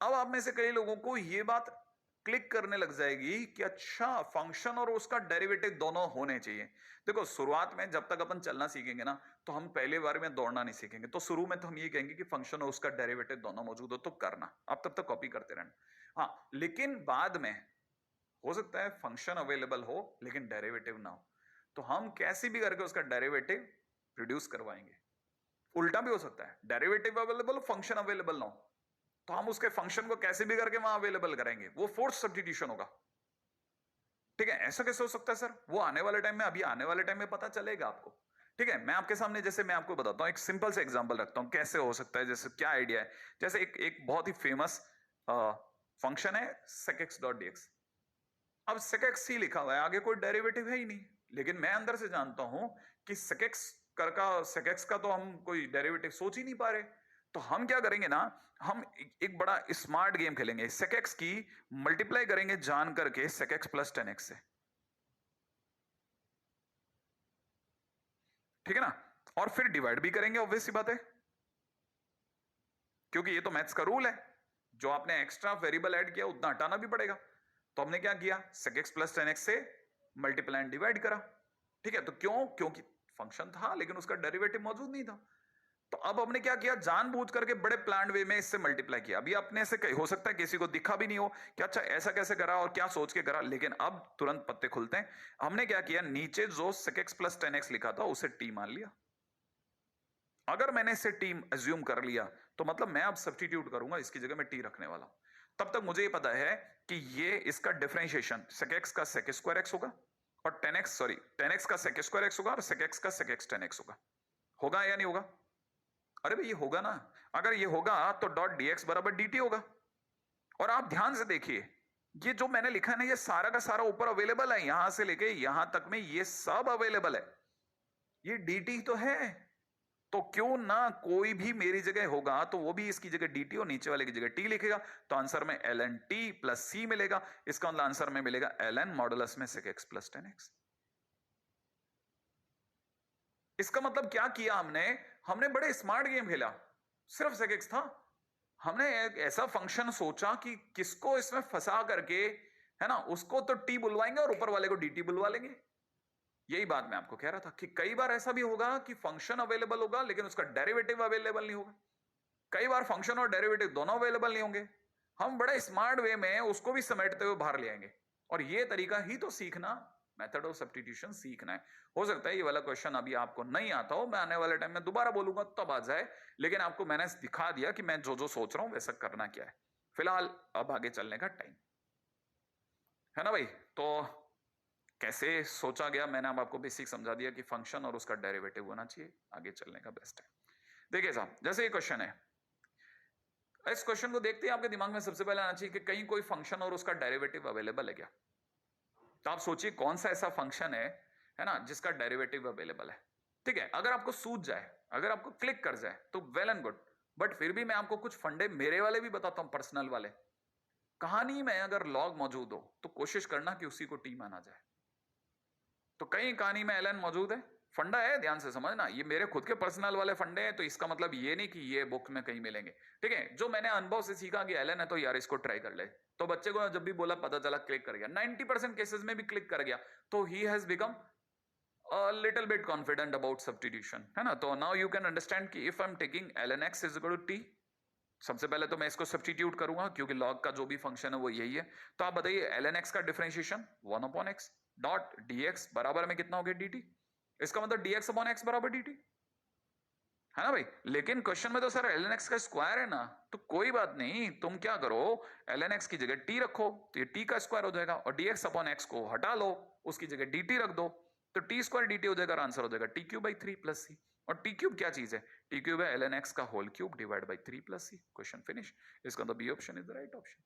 अब आप में से कई लोगों को यह बात क्लिक करने लग जाएगी कि अच्छा, फंक्शन और उसका डेरिवेटिव दोनों होने चाहिए। देखो, शुरुआत में जब तक अपन चलना सीखेंगे ना, तो हम पहले बार में दौड़ना नहीं सीखेंगे। तो शुरू में तो हम ये कहेंगे कि फंक्शन और उसका डेरिवेटिव दोनों मौजूद हो तो करना, आप तब तक कॉपी करते रहना। हाँ, लेकिन बाद में हो सकता है फंक्शन अवेलेबल हो लेकिन डेरिवेटिव ना हो, तो हम कैसे भी करके उसका डेरिवेटिव प्रोड्यूस करवाएंगे। उल्टा भी हो सकता है, डेरिवेटिव अवेलेबल हो, फंक्शन अवेलेबल ना हो, तो हम उसके फंक्शन को कैसे भी करके वहां अवेलेबल करेंगे, वो फोर्स सब्स्टिट्यूशन होगा। ठीक है, ऐसा कैसे हो सकता है सर? वो आने वाले टाइम में, अभी आने वाले टाइम में पता चलेगा आपको। ठीक है, मैं आपके सामने, जैसे मैं आपको बताता हूं, एक सिंपल से एग्जांपल रखता हूं कैसे हो सकता है। जैसे क्या आइडिया है, जैसे एक बहुत ही फेमस फंक्शन है sec x डॉट dx। अब sec x ही लिखा हुआ है, आगे कोई डेरिवेटिव है ही नहीं, लेकिन मैं अंदर से जानता हूं कि sec x का तो हम कोई डेरिवेटिव सोच ही नहीं पा रहे। तो हम क्या करेंगे ना, हम एक बड़ा स्मार्ट गेम खेलेंगे, sec x की मल्टीप्लाई करेंगे जान करके sec x प्लस 10x से। ठीक है ना? और फिर डिवाइड भी करेंगे, ऑब्वियस सी बात है, क्योंकि ये तो मैथ्स का रूल है, जो आपने एक्स्ट्रा वेरिएबल ऐड किया उतना हटाना भी पड़ेगा। तो हमने क्या किया, sec x प्लस 10x से मल्टीप्लाई एंड डिवाइड करा। ठीक है, तो क्यों? क्योंकि फंक्शन था लेकिन उसका डेरिवेटिव मौजूद नहीं था। तो अब हमने क्या किया, जानबूझ करके बड़े प्लान वे में इससे मल्टीप्लाई किया। अभी अपने से हो सकता है किसी को दिखा भी नहीं हो कि अच्छा ऐसा कैसे करा और क्या सोच के करा, लेकिन अब तुरंत पत्ते खुलते हैं। हमने क्या किया, नीचे जो sec x प्लस 10x लिखा था उसे t मान लिया। अगर मैंने इसे t एज्यूम कर लिया तो मतलब मैं अब सब्स्टिट्यूट करूंगा, इसकी जगह मैं t रखने वाला हूं। तब तक मुझे ये पता है कि ये इसका डिफरेंशिएशन sec x का sec स्क्वायर x होगा और 10x का sec स्क्वायर x होगा और sec x का sec x 10x होगा। होगा या नहीं होगा? अरे भाई ये होगा ना। अगर ये होगा तो डॉट dx बराबर dt होगा। और आप ध्यान से देखिए, ये जो मैंने लिखा है ना, ये सारा का सारा ऊपर अवेलेबल है, यहां से लेके यहां तक में ये सब अवेलेबल है। ये dt तो है, तो क्यों ना कोई भी मेरी जगह होगा तो वो भी इसकी जगह dt और नीचे वाले की जगह t लिखेगा, तो आंसर में ln t प्लस c मिलेगा। इसका मतलब आंसर में मिलेगा ln मॉडुलस में sec x प्लस 10x। इसका मतलब क्या किया हमने बड़े स्मार्ट गेम खेला, सिर्फ sec x था हमने एक ऐसा फंक्शन सोचा कि किसको इसमें फंसा करके, है ना, उसको तो टी बुलवाएंगे और ऊपर वाले को dt बुलवा लेंगे। यही बात मैं आपको कह रहा था कि कई बार ऐसा भी होगा कि फंक्शन अवेलेबल होगा लेकिन उसका डेरिवेटिव अवेलेबल नहीं होगा। कई बार फंक्शन और डेरिवेटिव दोनों अवेलेबल नहीं होंगे। हम बड़े स्मार्ट वे में उसको भी समेटते हुए बाहर ले आएंगे। और ये तरीका ही तो सीखना, मेथड ऑफ सब्स्टिट्यूशन सीखना है। हो सकता है ये वाला क्वेश्चन अभी आपको नहीं आता हो, मैं आने वाले टाइम में दोबारा बोलूंगा तब आ जाए, लेकिन आपको मैंने दिखा दिया कि मैं जो जो सोच रहा हूं वैसा करना क्या है। फिलहाल अब आगे चलने का टाइम है ना भाई। तो कैसे सोचा गया, मैंने अब आपको बेसिक समझा दिया कि फंक्शन और उसका डेरिवेटिव होना चाहिए, आगे चलने का बेस्ट है। देखिए साहब, जैसे ये क्वेश्चन है, इस क्वेश्चन को देखते ही आपके दिमाग में सबसे पहले आना चाहिए कि कहीं कोई फंक्शन और उसका डेरिवेटिव अवेलेबल है क्या। तो आप सोचिए कौन सा ऐसा फंक्शन है ना, जिसका डेरिवेटिव अवेलेबल है। ठीक है, अगर आपको सूझ जाए, अगर आपको क्लिक कर जाए तो वेल एंड गुड, बट फिर भी मैं आपको कुछ फंडे मेरे वाले भी बताता हूं, पर्सनल वाले। कहानी में अगर लॉग मौजूद हो तो कोशिश करना कि उसी को टी माना जाए। तो कहीं कहानी में एलन मौजूद है, फंडा है, ध्यान से समझना, ये मेरे खुद के पर्सनल वाले फंडे हैं, तो इसका मतलब ये नहीं कि ये बुक में कहीं मिलेंगे। ठीक है, जो मैंने अनुभव से सीखा कि एलन है तो यार इसको ट्राई कर ले, तो बच्चे को जब भी बोला पता चला क्लिक कर गया, 90% केसेस में भी क्लिक कर गया, तो he has become a little bit confident about substitution, है ना। तो now you can understand कि if I'm taking ln x is equal to t, सबसे पहले तो मैं इसको सब्स्टिट्यूट करूंगा क्योंकि log का जो भी फंक्शन है वो यही है। तो आप बताइए ln x का डिफरेंशिएशन 1/x डॉट dx बराबर में कितना हो गया dt। इसका मतलब dx अपॉन x बराबर dt, है ना भाई। लेकिन क्वेश्चन में तो सर ln x का स्क्वायर है ना, तो कोई बात नहीं, तुम क्या करो, ln x की जगह t रखो तो ये t का स्क्वायर हो जाएगा, और dx अपॉन x को हटा लो, उसकी जगह dt रख दो, तो टी स्क्वायर dt हो जाएगा, आंसर हो जाएगा t cube by 3 plus c. और टी क्यूब क्या चीज है, टी क्यूब है ln x का whole cube divide by 3 plus C. Question finish. इसका तो B option is the right option.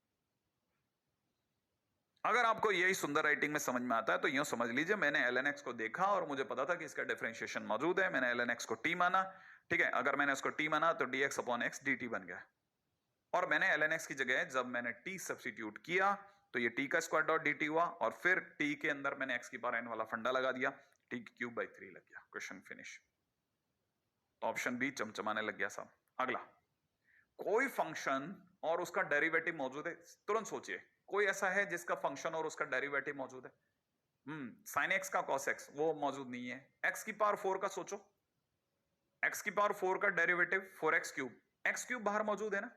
अगर आपको यही सुंदर राइटिंग में समझ में आता है तो यूं समझ लीजिए मैंने ln x को देखा और मुझे पता था कि इसका डिफरेंशिएशन मौजूद है, मैंने ln x को t माना। ठीक है, अगर मैंने उसको t माना तो dx अपॉन x dt बन गया, और मैंने ln x की जगह जब मैंने t सब्स्टिट्यूट किया तो ये t का स्क्वायर डॉट dt हुआ, और फिर t के अंदर मैंने x की पावर n वाला फंडा लगा दिया, t क्यूब बाई 3 लग गया। Question finish. ऑप्शन बी चमचमाने लग गया साहब। अगला, कोई फंक्शन और उसका डेरिवेटिव मौजूद है, तुरंत सोचिए कोई ऐसा है जिसका फंक्शन और उसका डेरिवेटिव मौजूद है। साइन एक्स का कॉस एक्स वो मौजूद नहीं है। एक्स की पावर 4 का सोचो, एक्स की पावर 4 का derivative 4x cube, x cube बाहर मौजूद है ना,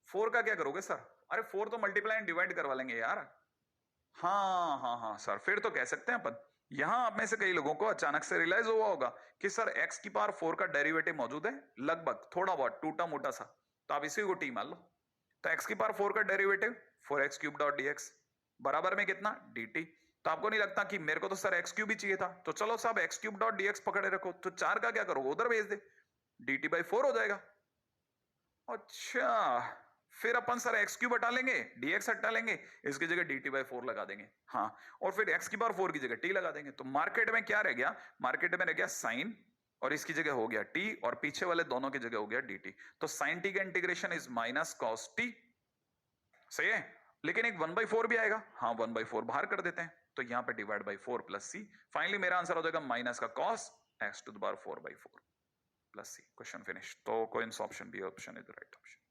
4 का क्या करोगे सर, अरे 4 तो मल्टीप्लाई एंड डिवाइड करवा लेंगे यार। हाँ हाँ हाँ सर, फिर तो कह सकते हैं अपन। यहां आप में से कई लोगों को अचानक से रियलाइज हुआ होगा कि सर x की पावर 4 का डेरिवेटिव मौजूद है, लगभग थोड़ा बहुत टूटा मोटा सा, तो आप इसी को t मान लो। तो x की पावर 4 का derivative 4x cube dot dx बराबर में कितना dt। तो आपको नहीं लगता कि मेरे को तो सर x क्यूब ही चाहिए था, तो चलो साहब x क्यूब डॉट dx पकड़े रखो, तो 4 का क्या करोगे, उधर भेज दे, dt बाई 4 हो जाएगा। अच्छा, फिर अपन सर एक्स क्यूब हटा लेंगे, dx हटा लेंगे, इसकी जगह dt बाई 4 लगा देंगे। हाँ, और फिर x की पावर 4 की जगह t लगा देंगे, तो मार्केट में क्या रह गया, मार्केट में रह गया साइन, और इसकी जगह हो गया t, और पीछे वाले दोनों की जगह हो गया dt। तो साइन t का integration is minus cos t, सही है। लेकिन एक 1/4 भी आएगा, हाँ 1/4 बाहर कर देते हैं, तो यहां पे divide by 4 plus C. Finally मेरा आंसर हो जाएगा माइनस का cos x to the power 4/4 plus C. Question finish. तो कोइंस option B option is the right option.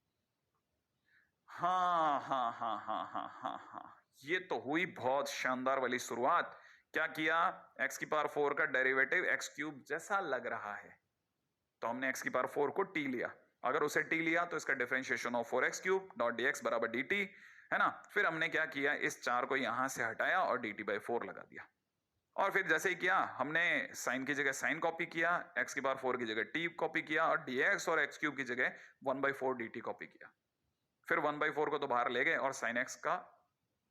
हाँ हाँ हाँ हाँ हाँ हाँ हाँ, ये तो हुई बहुत शानदार वाली शुरुआत। क्या किया, x की पावर 4 का डेरिवेटिव x क्यूब जैसा लग रहा है, तो हमने x की पावर 4 को t लिया, अगर उसे t लिया तो इसका differentiation of 4x cube dot dx बराबर dt, है ना। फिर हमने क्या किया, इस 4 को यहां से हटाया और dt बाई 4 लगा दिया, और फिर जैसे ही किया हमने साइन की जगह साइन कॉपी किया, x की पावर 4 की जगह t कॉपी किया, और dx और x क्यूब की जगह 1/4 dt कॉपी किया। फिर 1/4 को तो बाहर ले गए और साइन एक्स का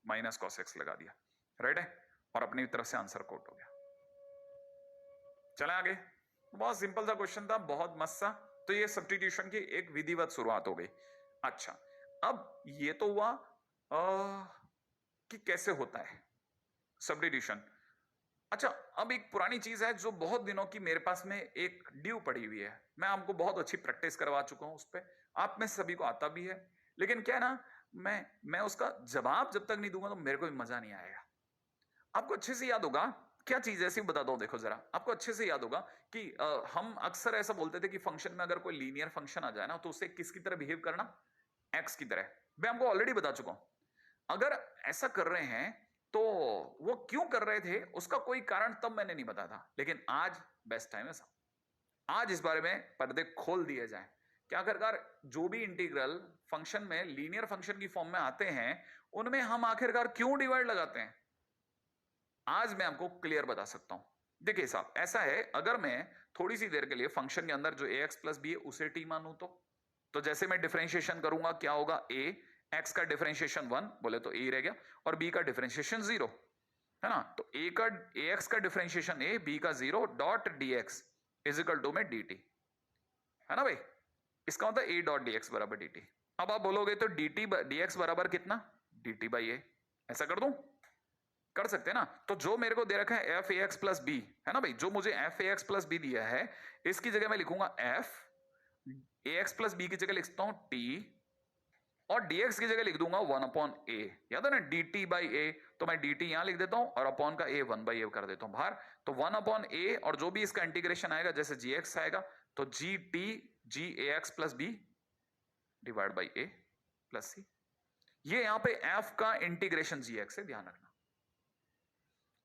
माइनस कॉस एक्स लगा दिया, राइट है, और अपनी तरफ से आंसर कोट हो गया। चले आगे, बहुत सिंपल सा क्वेश्चन था, बहुत मस्त सा। तो ये सब्स्टिट्यूशन की एक विधिवत शुरुआत हो गई। अच्छा, अब ये तो हुआ कि कैसे होता है सब्स्टिट्यूशन। अच्छा, अब एक पुरानी चीज है जो बहुत दिनों की मेरे पास में एक ड्यू पड़ी हुई है, मैं आपको बहुत अच्छी प्रैक्टिस करवा चुका हूं उस पर, आप में सभी को आता भी है, लेकिन क्या है ना, मैं उसका जवाब जब तक नहीं दूंगा तो मेरे को भी मजा नहीं आएगा। आपको अच्छे से याद होगा, क्या चीज ऐसी बताता हूं, देखो जरा, आपको अच्छे से याद होगा कि हम अक्सर ऐसा बोलते थे कि फंक्शन में अगर कोई लीनियर फंक्शन आ जाए ना तो उसे किसकी तरह बिहेव करना, एक्स की तरह। मैं आपको ऑलरेडी बता चुका हूं। अगर ऐसा कर रहे हैं तो वो क्यों कर रहे थे उसका कोई कारण तब मैंने नहीं बताया था, लेकिन आज बेस्ट टाइम है साहब। आज इस बारे में पर्दे खोल दिए जाएं कि आखिरकार जो भी इंटीग्रल फंक्शन में लीनियर फंक्शन की फॉर्म में आते हैं उनमें हम आखिरकार क्यों डिवाइड लगाते हैं, आज मैं आपको क्लियर बता सकता हूं। देखिए साहब, ऐसा है, अगर मैं थोड़ी सी देर के लिए फंक्शन के अंदर जो ए एक्स प्लस बी है उसे टी मानूं तो जैसे मैं डिफरेंशिएशन करूंगा क्या होगा, ए एक्स का डिफरेंशिएशन 1 बोले तो ए रह गया और बी का डिफरेंशिएशन 0 है ना। तो ए का ए एक्स का डिफरेंशिएशन ए, बी का 0 dot D x is equal to में डी टी, है ना भाई। इसका मतलब ए डॉट डी एक्स बराबर डी टी। अब आप बोलोगे तो डी टी डी एक्स बराबर कितना, डी टी बाई ए। ऐसा कर दूं, कर सकते हैं ना। तो जो मेरे को दे रखा है f a x plus b, है ना भाई, जो मुझे f a x plus b दिया है इसकी जगह मैं लिखूंगा f a x plus b की जगह लिखता हूं टी और dx की जगह लिख दूंगा 1 अपॉन ए। याद है ना dt बाई ए, तो मैं dt यहां लिख देता हूं और अपॉन का a 1 बाई ए कर देता हूं बाहर। तो 1 अपॉन ए और जो भी इसका इंटीग्रेशन आएगा जैसे gx आएगा तो gt G A x plus B divide by A plus C. ये यहां पे f का इंटीग्रेशन gx है, ध्यान रखना।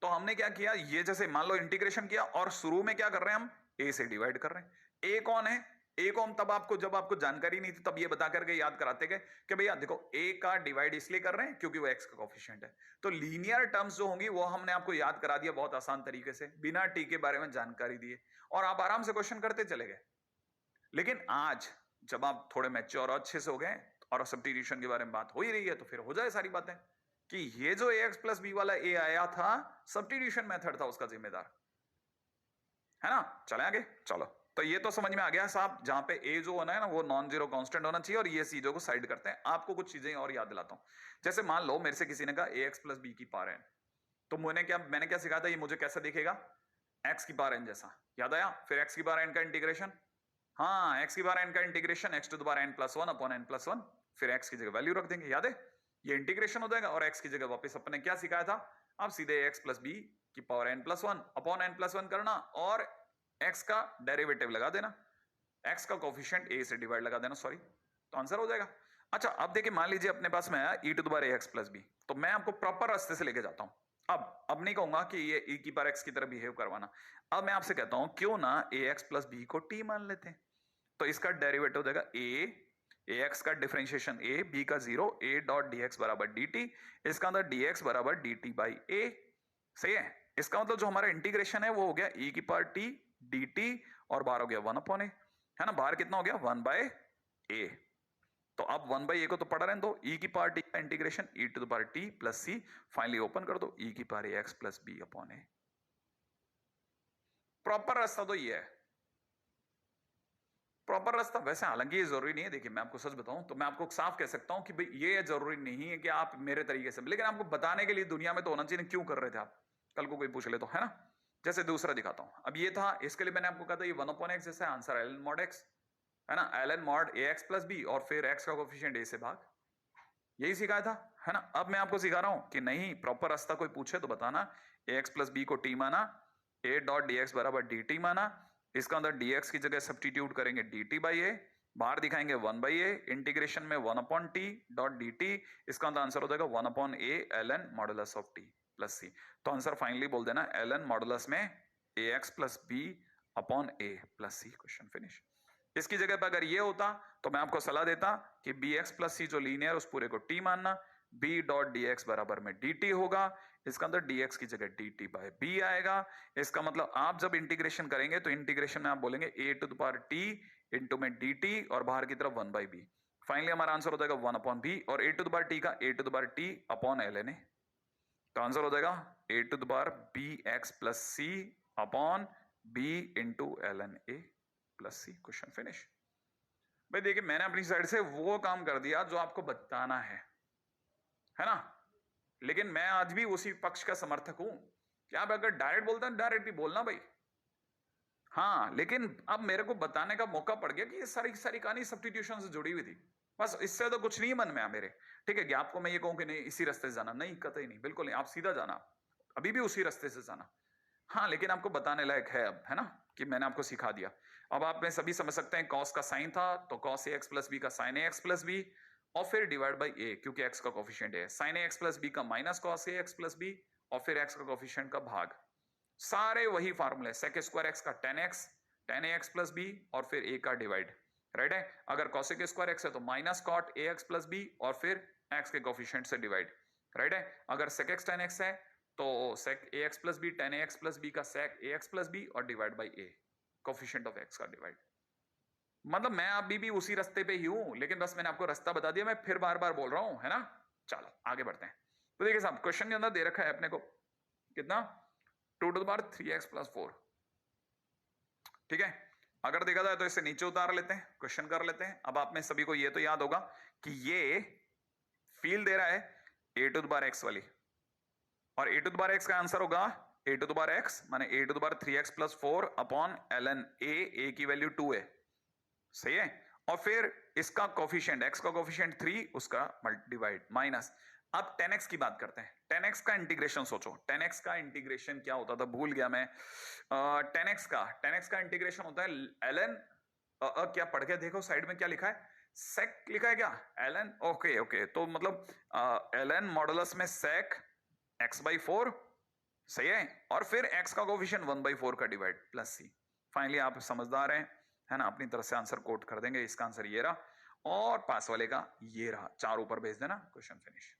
तो हमने क्या किया, ये जैसे मान लो इंटीग्रेशन किया और शुरू में क्या कर रहे हैं हम, a से डिवाइड कर रहे हैं। a कौन है, ए को हम तब आपको जब आपको जानकारी नहीं थी तब ये बता करके याद कराते गए कि भैया देखो ए का डिवाइड इसलिए कर रहे हैं क्योंकि वो एक्स का कोफिशिएंट है। तो लीनियर टर्म्स जो होंगी वो हमने आपको याद करा दिया बहुत आसान तरीके से, बिना टी के बारे में जानकारी दिए, और आप आराम से क्वेश्चन करते चले गए। लेकिन आज जब आप थोड़े मैच्योर और अच्छे से हो गए और सब्स्टिट्यूशन के बारे में बात हो ही रही है तो फिर हो जाए सारी बातें कि ये जो ए एक्स प्लस बी वाला ए आया था सब्स्टिट्यूशन मेथड था उसका जिम्मेदार, है ना। चले आगे, चलो। तो ये तो समझ में आ गया साहब, जहां पे ए जो होना है ना वो नॉन जीरो कांस्टेंट होना चाहिए और ये चीजों को साइड करते हैं। आपको कुछ चीजें और याद दिलाता हूं। जैसे मान लो मेरे से किसी ने कहा ए एक्स प्लस बी की पावर एन, तो मैंने क्या सिखाया था, ये मुझे कैसे दिखेगा, एक्स की पावर एन जैसा। याद आया। फिर एक्स की पावर एन का इंटीग्रेशन, हाँ एक्स की पावर एन का integration x to the power n plus 1 upon n plus 1, फिर एक्स की जगह वैल्यू रख देंगे, याद है। ये इंटीग्रेशन हो जाएगा और एक्स की जगह वापस अपने क्या सिखाया था, अब सीधे एक्स प्लस बी की power n plus 1 upon n plus 1 करना और एक्स का डेरिवेटिव लगा देना, एक्स का कोफिशिएंट ए से डिवाइड लगा देना, सॉरी, तो आंसर हो जाएगा। अच्छा अब देखिए, मान लीजिए अपने पास में आया e to the power x plus b, तो मैं आपको प्रॉपर रास्ते से लेके जाता हूं। अब नहीं कहूंगा कि ये e की पावर एक्स की तरह बिहेव करवाना। अब मैं आपसे कहता हूं क्यों ना ए एक्स प्लस बी को t मान लेते हैं, तो इसका डेरिवेटिव हो जाएगा ए एक्स का डिफरेंशिएशन ए, बी का 0, ए डॉट डी एक्स बराबर डी टी, इसका अंदर डी एक्स बराबर डी टी बाई ए। सही है। इसका मतलब जो हमारा इंटीग्रेशन है वो हो गया e की पावर टी डी टी और बाहर हो गया 1 अपॉन ए, है ना। बाहर कितना हो गया 1 बाय ए। तो अब 1 बाय ए को तो पढ़ा रहने दो, e की पावर टी का integration e to the power t plus C, finally open कर दो e की power a x plus B upon a. Proper रास्ता तो ये है, प्रॉपर रास्ता। वैसे हालांकि ये जरूरी नहीं है, देखिए मैं आपको सच बताऊं तो मैं आपको साफ कह सकता हूं कि भाई ये जरूरी नहीं है कि आप मेरे तरीके से, लेकिन आपको बताने के लिए दुनिया में तो होना चाहिए, क्यों कर रहे थे आप, कल को कोई पूछ ले तो, है ना। जैसे दूसरा दिखाता हूं। अब ये था, इसके लिए मैंने आपको कहा था ये 1 अपॉन एक्स जैसा answer l n mod x, है ना, l n mod a x plus b और फिर एक्स का कोफिशिएंट ए से भाग, यही सिखाया था, है ना। अब मैं आपको सिखा रहा हूं कि नहीं, प्रॉपर रास्ता कोई पूछे तो बताना, ए एक्स प्लस बी को टी माना, ए डॉट डी एक्स बराबर डी टी माना, इसका अंदर dx की जगह सब्स्टिट्यूट करेंगे dt बाई ए, बाहर दिखाएंगे 1 बाई ए, इंटीग्रेशन में 1 अपॉन टी डॉट dt, इसका अंदर आंसर हो जाएगा 1 upon A L N modulus of T plus C. तो आंसर फाइनली बोल देना एल एन मॉडुलस में A x plus B upon A plus C, question finish. इसकी जगह पर अगर ये होता तो मैं आपको सलाह देता कि बी एक्स प्लस सी जो लीनियर उस पूरे को t मानना, b डॉट डी एक्स बराबर में dt होगा, इसका अंदर dx की जगह dt बाय b आएगा। इसका मतलब आप जब इंटीग्रेशन करेंगे तो इंटीग्रेशन में आप बोलेंगे a to the power t into में dt और बाहर की तरफ 1 बाई b, फाइनली हमारा आंसर हो जाएगा 1 अपॉन b और a to the power t का a to the power t upon ln a, तो आंसर हो जाएगा a to the power bx plus c upon b into ln a plus c, question finish. भाई देखिए मैंने अपनी साइड से वो काम कर दिया जो आपको बताना है ना, लेकिन मैं आज भी उसी पक्ष का समर्थक हूं कि आप अगर डायरेक्ट बोलते हैं डायरेक्ट भी बोलना भाई, हाँ, लेकिन अब मेरे को बताने का मौका पड़ गया कि ये सारी कहानी सब्स्टिट्यूशन से जुड़ी हुई थी, बस इससे तो कुछ नहीं मन में आ मेरे। ठीक है कि आपको मैं ये कहूं कि नहीं इसी रास्ते से जाना, नहीं, कतई नहीं, बिल्कुल नहीं, आप सीधा जाना, अभी भी उसी रास्ते से जाना, हाँ, लेकिन आपको बताने लायक है अब, है ना, कि मैंने आपको सिखा दिया। अब आप में सभी समझ सकते हैं कॉस का साइन था तो cos A x plus B का साइन ए एक्स प्लस बी, और फिर डिवाइड बाई ए, क्योंकि एक्स का कोफिशिएंट है, साइन ए एक्स प्लस बी का minus cos A x plus b, और फिर एक्स का कोफिशिएंट का भाग, सारे वही फार्मूले, सेक स्क्वायर एक्स का टेन ए एक्स प्लस बी और फिर ए का डिवाइड, राइट है। अगर कॉसेक स्क्वायर एक्स है तो minus cot a x plus b और फिर एक्स के कोफिशिएंट से डिवाइड, राइट है। अगर सेक एक्स टेन एक्स है तो सेक ए एक्स प्लस बी, टेन ए एक्स प्लस बी का सेक ए एक्स प्लस बी और divide by A, coefficient of x का डिवाइड। मतलब मैं अभी भी उसी रास्ते पे ही हूं, लेकिन बस मैंने आपको रास्ता बता दिया, मैं फिर बार बार बोल रहा हूं, है ना। चलो आगे बढ़ते हैं। तो देखिए साहब, क्वेश्चन के अंदर दे रखा है अपने को कितना, 2 to the power 3x plus 4, ठीक है। अगर देखा जाए तो इसे नीचे उतार लेते हैं, क्वेश्चन कर लेते हैं। अब आप में सभी को ये तो याद होगा कि ये फील्ड दे रहा है a to the power x वाली, और a to the power x का आंसर होगा a to the power x माने a to the power 3x plus 4 upon ln a की वैल्यू 2 है, सही है। और फिर इसका कोफिशिएंट, x का कोफिशिएंट 3, उसका डिवाइड माइनस। अब 10x की बात करते हैं। 10x का इंटीग्रेशन सोचो, 10x का इंटीग्रेशन क्या होता था, भूल गया मैं। 10x का इंटीग्रेशन होता है ln, क्या पढ़ के देखो साइड में क्या लिखा है, सेक लिखा है क्या, ln, ओके, तो मतलब ln मॉडुलस में सेक x/4, सही है। और फिर x का कोफिशिएंट 1/4 का डिवाइड प्लस c। फाइनली आप समझदार हैं, है ना, अपनी तरफ से आंसर कोट कर देंगे। इसका आंसर ये रहा, और पास वाले का ये रहा, 4 ऊपर भेज देना, क्वेश्चन फिनिश,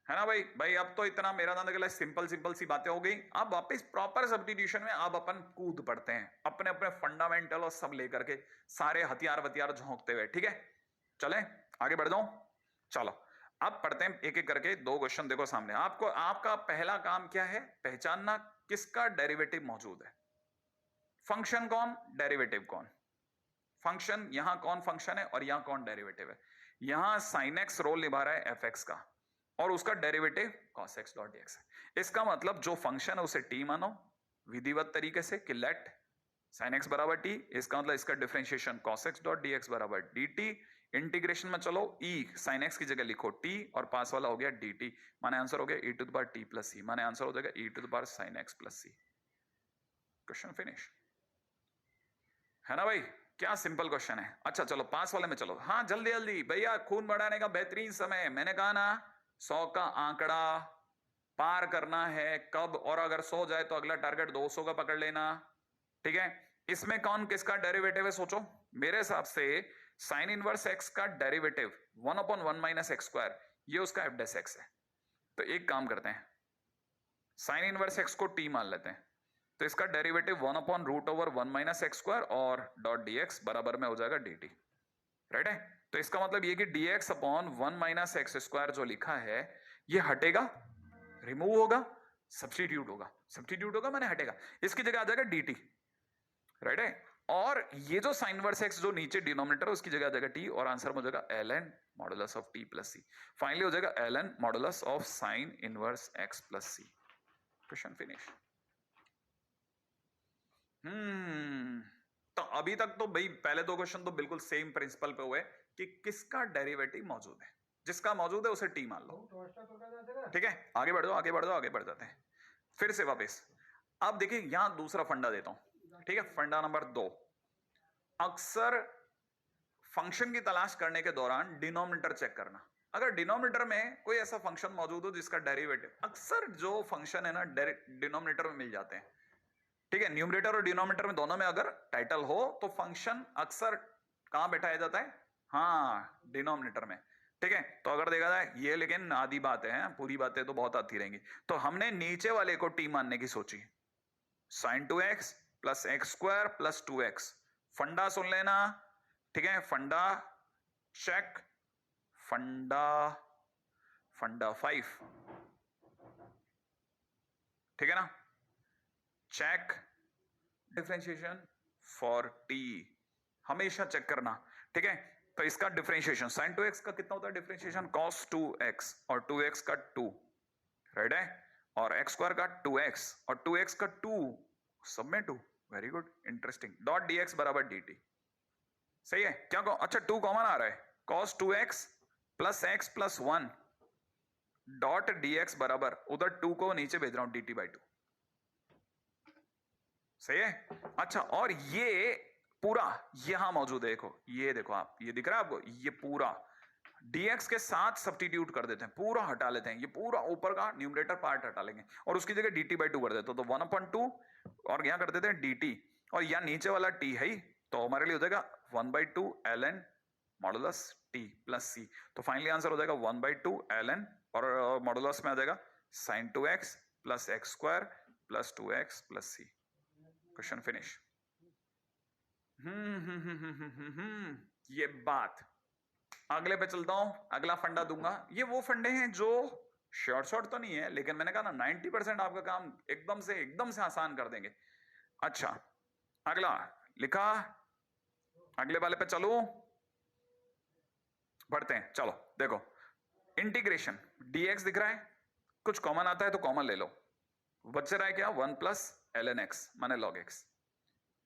है ना भाई। अब तो इतना मेरा नाम के सिंपल सी बातें हो गई। अब वापस प्रॉपर सब्स्टिट्यूशन में अब अपन कूद पड़ते हैं, अपने अपने फंडामेंटल और सब लेकर के, सारे हथियार झोंकते हुए, ठीक है। चले आगे बढ़ जाऊं, चलो अब पढ़ते हैं एक एक करके। 2 क्वेश्चन देखो सामने आपको। आपका पहला काम क्या है, पहचानना किसका डेरिवेटिव मौजूद है। फंक्शन कौन, डेरिवेटिव कौन। फंक्शन, यहां कौन फंक्शन है और यहां कौन डेरिवेटिव है। यहां साइन एक्स रोल निभा रहा है एफ एक्स का, और उसका derivative cos x dot dx है। इसका मतलब जो फंक्शन है उसे t मानो विधिवत तरीके से कि लेट sin x बराबर t। इसका मतलब इसका differentiation cos x dot dx बराबर dt। इंटीग्रेशन में चलो e sin x की जगह लिखो t, और पास वाला हो गया dt, माने आंसर हो गया e to the power t plus c, माने आंसर हो जाएगा e to the power sin x plus c। Question finish, है ना भाई। क्या सिंपल क्वेश्चन है। अच्छा चलो पास वाले में चलो। हाँ जल्दी जल्दी भैया, खून बढ़ाने का बेहतरीन समय। मैंने कहा ना 100 का आंकड़ा पार करना है कब, और अगर 100 जाए तो अगला टारगेट 200 का पकड़ लेना, ठीक है। इसमें कौन किसका डेरिवेटिव है सोचो। मेरे हिसाब से साइन इनवर्स एक्स का डेरिवेटिव 1/1 माइनस एक्स स्क्वायर, ये उसका एफ डेस एक्स है। तो एक काम करते हैं, साइन इनवर्स एक्स को टी मान लेते हैं, तो इसका डेरिवेटिव 1/√1 माइनस एक्स स्क्वायर और डॉट dx बराबर में हो जाएगा dt, राइट है। तो इसका मतलब ये कि dx upon 1 minus x square जो लिखा है ये हटेगा, रिमूव होगा, सब्स्टिट्यूट होगा माने हटेगा, इसकी जगह आ जाएगा dt, राइट है। और ये जो साइन इनवर्स एक्स जो नीचे डिनोमिनेटर है उसकी जगह आ जाएगा t, और आंसर में हो जाएगा ln modulus of t plus c। Finally हो जाएगा ln modulus of sine inverse x plus c। Question finish. तो अभी तक तो भाई पहले 2 क्वेश्चन तो बिल्कुल सेम प्रिंसिपल पे हुए कि किसका डेरिवेटिव मौजूद है। जिसका मौजूद है उसे टी मान लो, ठीक है। आगे बढ़ जाते हैं फिर से वापस। अब देखिए यहां दूसरा फंडा देता हूं, ठीक है। फंडा नंबर 2, अक्सर फंक्शन की तलाश करने के दौरान डिनोमिनेटर चेक करना। अगर डिनोमिनेटर में कोई ऐसा फंक्शन मौजूद हो जिसका डेरिवेटिव, अक्सर जो फंक्शन है ना डिनोमिनेटर में मिल जाते हैं, ठीक है। न्यूमरेटर और डिनोमिनेटर में दोनों में अगर टाइटल हो तो फंक्शन अक्सर कहां बैठाया जाता है, हाँ डिनोमिनेटर में, ठीक है। तो अगर देखा जाए ये, लेकिन आधी बात है, पूरी बातें तो बहुत आती रहेंगी। तो हमने नीचे वाले को टी मानने की सोची, sine 2x plus x square plus 2x। फंडा सुन लेना, ठीक है। फंडा चेक, फंडा 5, ठीक है ना। चेक डिफरेंशिएशन फॉर t, हमेशा चेक करना, ठीक है। तो इसका डिफरेंशिएशन sin 2x का कितना होता है डिफरेंशिएशन, cos 2x, और 2x का 2, राइट है। और x स्क्वायर का 2x और 2x का 2, सब में 2, very good, interesting. Dot dx बराबर dt, सही है। क्या अच्छा 2 कॉमन आ रहा है, cos 2x plus x plus 1 dot dx बराबर, उधर 2 को नीचे भेज रहा हूं dt/2, सही है। अच्छा और ये पूरा यहां मौजूद है। देखो ये, देखो आप, ये दिख रहा है आपको, ये पूरा dx के साथ सब्स्टिट्यूट कर देते हैं, पूरा हटा लेते हैं, ये पूरा ऊपर का न्यूमरेटर पार्ट हटा लेंगे और उसकी जगह dt/2 कर देते हैं, तो 1/2 और यहां कर देते हैं dt, और यहां नीचे वाला t है ही, तो हमारे लिए हो जाएगा 1/2 ln modulus t plus c। तो फाइनली आंसर हो जाएगा 1/2 ln, और मॉडुलस में आ जाएगा sin 2x plus x square plus 2x plus c। Question finish. ये बात। अगले पे चलता हूं, अगला फंडा दूंगा। ये वो फंडे हैं जो शॉर्ट तो नहीं है, लेकिन मैंने कहा ना 90% आपका काम एकदम से आसान कर देंगे। अच्छा, अगला लिखा, अगले वाले पे चलो, बढ़ते हैं। चलो देखो, इंटीग्रेशन dx दिख रहा है, कुछ कॉमन आता है तो कॉमन ले लो, बच रहा है क्या 1 प्लस ln x माने log x।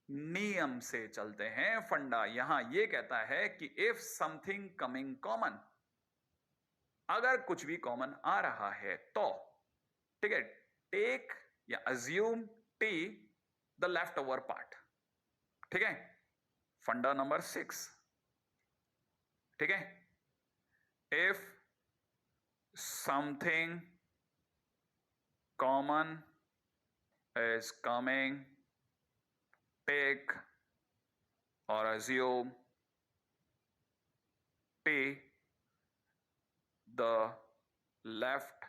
नियम से चलते हैं, फंडा यहां ये कहता है कि इफ समथिंग कमिंग कॉमन, अगर कुछ भी कॉमन आ रहा है तो, ठीक है, टेक या assume t the left over part. ठीक है, फंडा नंबर 6, ठीक है, if something common is coming, take or assume t the left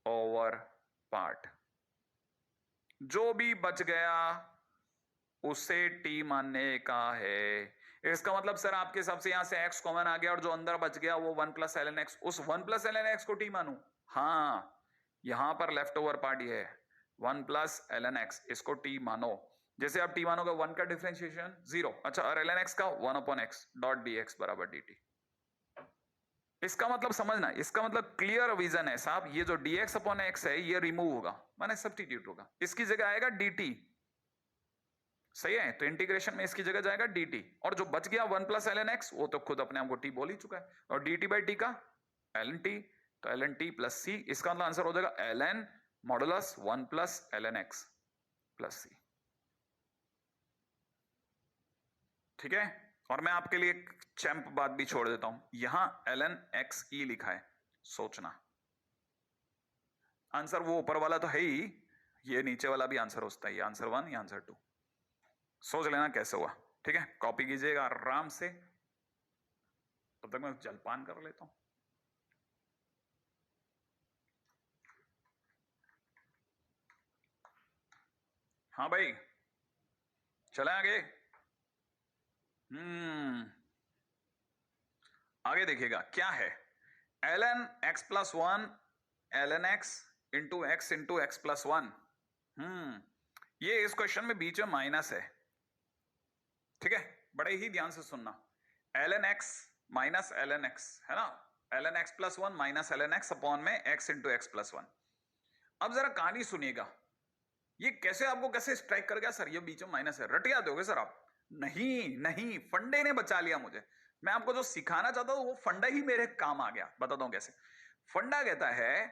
over part। जो भी बच गया उसे t मानने का है। इसका मतलब सर आपके हिसाब से यहां से x कॉमन आ गया और जो अंदर बच गया वो 1 प्लस ln x, उस 1 प्लस ln x को t मानू? हाँ, यहां पर लेफ्ट ओवर पार्ट ये है 1 प्लस ln x, इसको t मानो। जैसे आप t मानोगे 1 का डिफरेंशिएशन 0, अच्छा, और ln x का 1/x डॉट dx बराबर dt। इसका मतलब समझना, इसका मतलब क्लियर विजन है साहब, ये जो dx/x है ये रिमूव होगा, माने सब्स्टिट्यूट होगा, इसकी जगह आएगा dt। सही है, तो इंटीग्रेशन में इसकी जगह जाएगा dt, और जो बच गया 1 प्लस ln x वो तो खुद अपने आप को t बोल ही चुका है, और dt/t का ln t, तो ln t प्लस c, इसका मतलब आंसर हो जाएगा ln modulus 1 plus ln x plus c। ठीक है, और मैं आपके लिए एक चैंप बात भी छोड़ देता हूं, यहां ln x e लिखा है, सोचना आंसर वो ऊपर वाला तो है ही, ये नीचे वाला भी आंसर होता है, ये आंसर 1, ये आंसर 2। सोच लेना कैसे हुआ, ठीक है, कॉपी कीजिएगा आराम से, तब तक मैं जलपान कर लेता हूं। हाँ भाई, चले आगे। आगे देखिएगा क्या है, ln x plus 1 ln x into x plus 1। ये इस क्वेश्चन में बीच में माइनस है, ठीक है, बड़े ही ध्यान से सुनना, ln x minus ln x है ना, ln x plus 1 minus ln x upon में x इंटू x प्लस 1। अब जरा कहानी सुनिएगा, ये कैसे आपको कैसे स्ट्राइक कर गया सर, ये बीच में माइनस है, रट जाते होगे सर आप। नहीं, फंडे ने बचा लिया मुझे, मैं आपको जो सिखाना चाहता हूं वो फंडा ही मेरे काम आ गया। बताता हूं कैसे। फंडा कहता है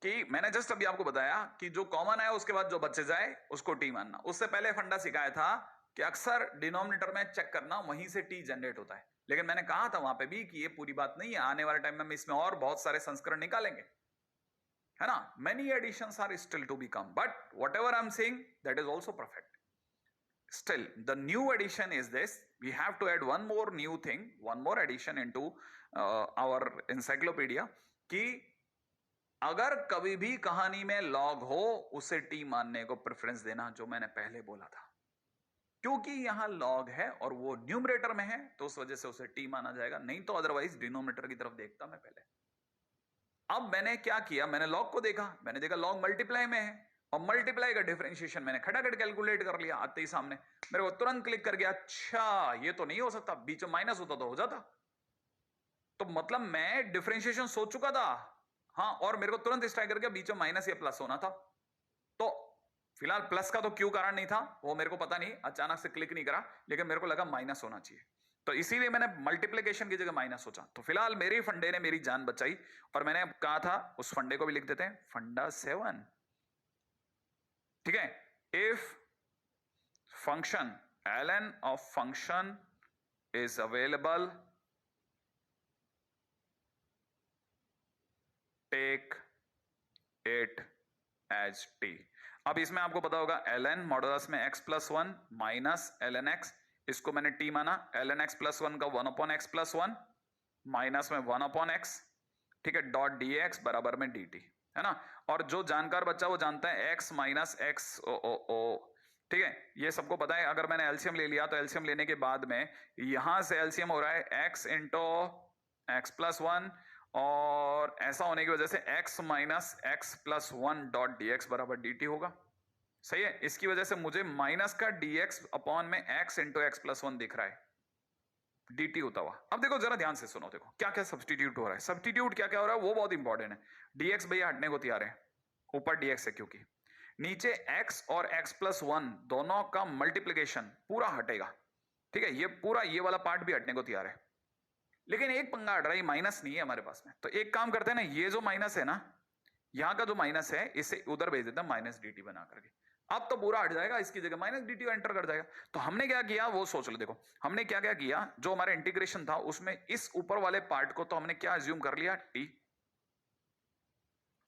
कि मैंने जस्ट अभी आपको बताया कि जो कॉमन है उसके बाद जो बचे जाए उसको टी मानना। उससे पहले फंडा सिखाया था कि अक्सर डिनोमिनेटर में चेक करना, वहीं से टी जनरेट होता है, लेकिन मैंने कहा था वहां पे भी कि ये पूरी बात नहीं है, आने वाले टाइम में हम इसमें और बहुत सारे संस्करण निकालेंगे, है ना। Many editions are still to be come, but whatever I am saying that is also perfect. Still, the new addition is this: we have to add one more new thing, one more addition into our encyclopedia, कि अगर कभी भी कहानी में लॉग हो उसे टी मानने को प्रेफरेंस देना, जो मैंने पहले बोला था, क्योंकि यहां लॉग है और वो न्यूमरेटर में है तो उस वजह से उसे टी माना जाएगा, नहीं तो अदरवाइज डिनोमिनेटर की तरफ देखता मैं पहले। अब मैंने क्या किया, मैंने लॉग को देखा, मैंने देखा लॉग मल्टीप्लाई में है, और मल्टीप्लाई का डिफरेंशिएशन मैंने खटाखट कैलकुलेट कर लिया, आते ही सामने मेरे को तुरंत क्लिक कर गया, अच्छा ये तो नहीं हो सकता, बीच में माइनस होता तो हो जाता, तो मतलब मैं डिफरेंशिएशन सोच चुका था, हाँ, और मेरे को तुरंत स्ट्राइक कर गया बीच में माइनस या प्लस होना था। तो फिलहाल प्लस का तो क्यों कारण नहीं था वो मेरे को पता नहीं, अचानक से क्लिक नहीं करा, लेकिन मेरे को लगा माइनस होना चाहिए, तो इसीलिए मैंने मल्टीप्लिकेशन की जगह माइनस सोचा। तो फिलहाल मेरे फंडे ने मेरी जान बचाई, और मैंने कहा था उस फंडे को भी लिख देते हैं, फंडा 7, ठीक है। If function ln of function is available, take it as t। अब इसमें आपको पता होगा ln मॉडुलस में x plus one minus ln x, इसको मैंने t माना, ln x प्लस वन का 1 upon x plus one minus में 1 अपॉन x, ठीक है, डॉट dx बराबर में dt, है ना। और जो जानकार बच्चा वो जानता है x माइनस एक्स ओ ओ ओ, ठीक है, ये सबको पता है। अगर मैंने एलसीएम ले लिया तो एलसीएम लेने के बाद में यहां से एलसीएम हो रहा है x into x plus one, और ऐसा होने की वजह से x minus x plus one dot D x बराबर डी टी होगा, सही है। इसकी वजह से मुझे माइनस का dx अपॉन में x into x plus one दिख रहा है, dt होता हुआ। अब देखो जरा ध्यान से सुनो, देखो क्या क्या सब्सटीट्यूट हो रहा है, सब्सटीट्यूट क्या क्या हो रहा है वो बहुत इंपॉर्टेंट है। dx भैया हटने को तैयार है, ऊपर dx है क्योंकि नीचे x और x प्लस वन दोनों का मल्टीप्लीकेशन पूरा हटेगा, ठीक है, ये पूरा ये वाला पार्ट भी हटने को तैयार है। लेकिन एक पंगा हट रहा है, माइनस नहीं है हमारे पास में, तो एक काम करते हैं ना, ये जो माइनस है ना, यहां का जो माइनस है इसे उधर भेज देते हैं माइनस dt बना करके। अब तो पूरा हट जाएगा, इसकी जगह माइनस dt एंटर कर जाएगा। तो हमने क्या किया वो सोच लो, देखो हमने क्या क्या किया, जो हमारा इंटीग्रेशन था उसमें इस ऊपर वाले पार्ट को तो हमने क्या अज्यूम कर लिया t,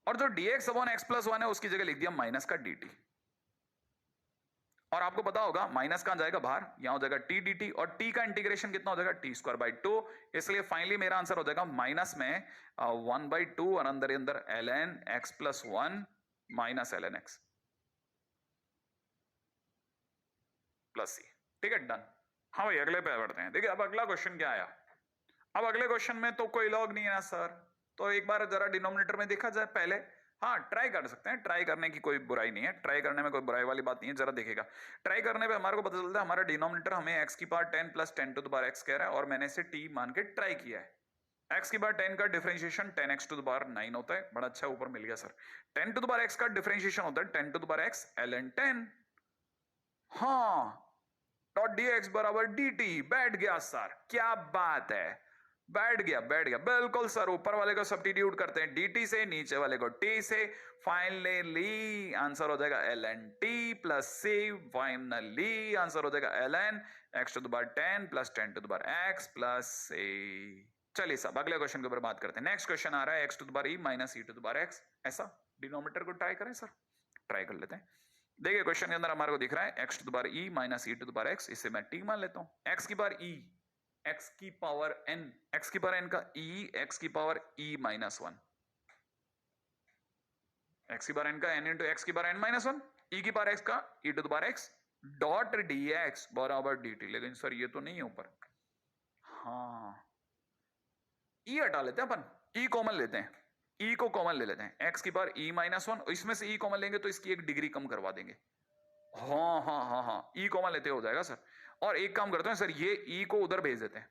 और जो dx upon x plus one है उसकी जगह लिख दिया माइनस का dt। और आपको पता होगा माइनस कहां जाएगा बाहर, यहां हो जाएगा t dt, और t का इंटीग्रेशन कितना हो जाएगा t स्क्वायर बाई टू, इसलिए फाइनली मेरा आंसर हो जाएगा माइनस में 1/2 और अंदर अंदर ln x plus one minus ln x plus C, ठीक है, डन। हाँ भाई अगले पे बढ़ते हैं। देखिए अब अगला क्वेश्चन क्या आया, अब अगले क्वेश्चन में तो कोई लॉग नहीं है ना सर, तो एक बार जरा डिनोमिनेटर में देखा जाए पहले। हाँ ट्राई कर सकते हैं, ट्राई करने की कोई बुराई नहीं है, ट्राई करने में कोई बुराई वाली बात नहीं है, जरा देखिएगा। ट्राई करने पे हमारे को पता चलता है हमारा डिनोमिनेटर हमें x की पावर 10 plus 10 to the power x कह रहा है, और मैंने इसे t मान के ट्राई किया है। x की पावर 10 का differentiation 10x to the power 9 होता है, बड़ा अच्छा ऊपर मिल गया sir. 10 to the power x का डिफरेंशिएशन होता है 10 to the power x ln 10, हाँ डॉट dx बराबर dt, बैठ गया सर, क्या बात है, बैठ गया बैठ गया, बिल्कुल सर। ऊपर वाले को सब्स्टिट्यूट करते हैं dt से, नीचे वाले को t से, फाइनली आंसर हो जाएगा ln t plus c, finally answer हो जाएगा ln x to the power 10 plus 10 to the power x plus c। चलिए साहब अगले क्वेश्चन के ऊपर बात करते हैं। नेक्स्ट क्वेश्चन आ रहा है x to the power e minus e to the power x, ऐसा डिनोमिनेटर को ट्राई करें सर, ट्राई कर लेते हैं। देखिए क्वेश्चन के अंदर हमारे को दिख रहा है x to the power e minus e to the power x, इसे मैं t मान लेता हूं। x की पावर e, x की पावर n, x की पावर n का e, x की power e minus one, x की पावर n का n इंटू x की power n minus one, e की पावर x का e to the power x dot dx बराबर dt। लेकिन सर ये तो नहीं है ऊपर, हाँ e हटा लेते हैं अपन, e कॉमन लेते हैं, e को कॉमन ले लेते हैं, x की पावर e माइनस वन, इसमें से e कॉमन लेंगे तो इसकी एक डिग्री कम करवा देंगे, हाँ हाँ हाँ हाँ e कॉमन लेते हो जाएगा सर। और एक काम करते हैं सर, ये e को उधर भेज देते हैं,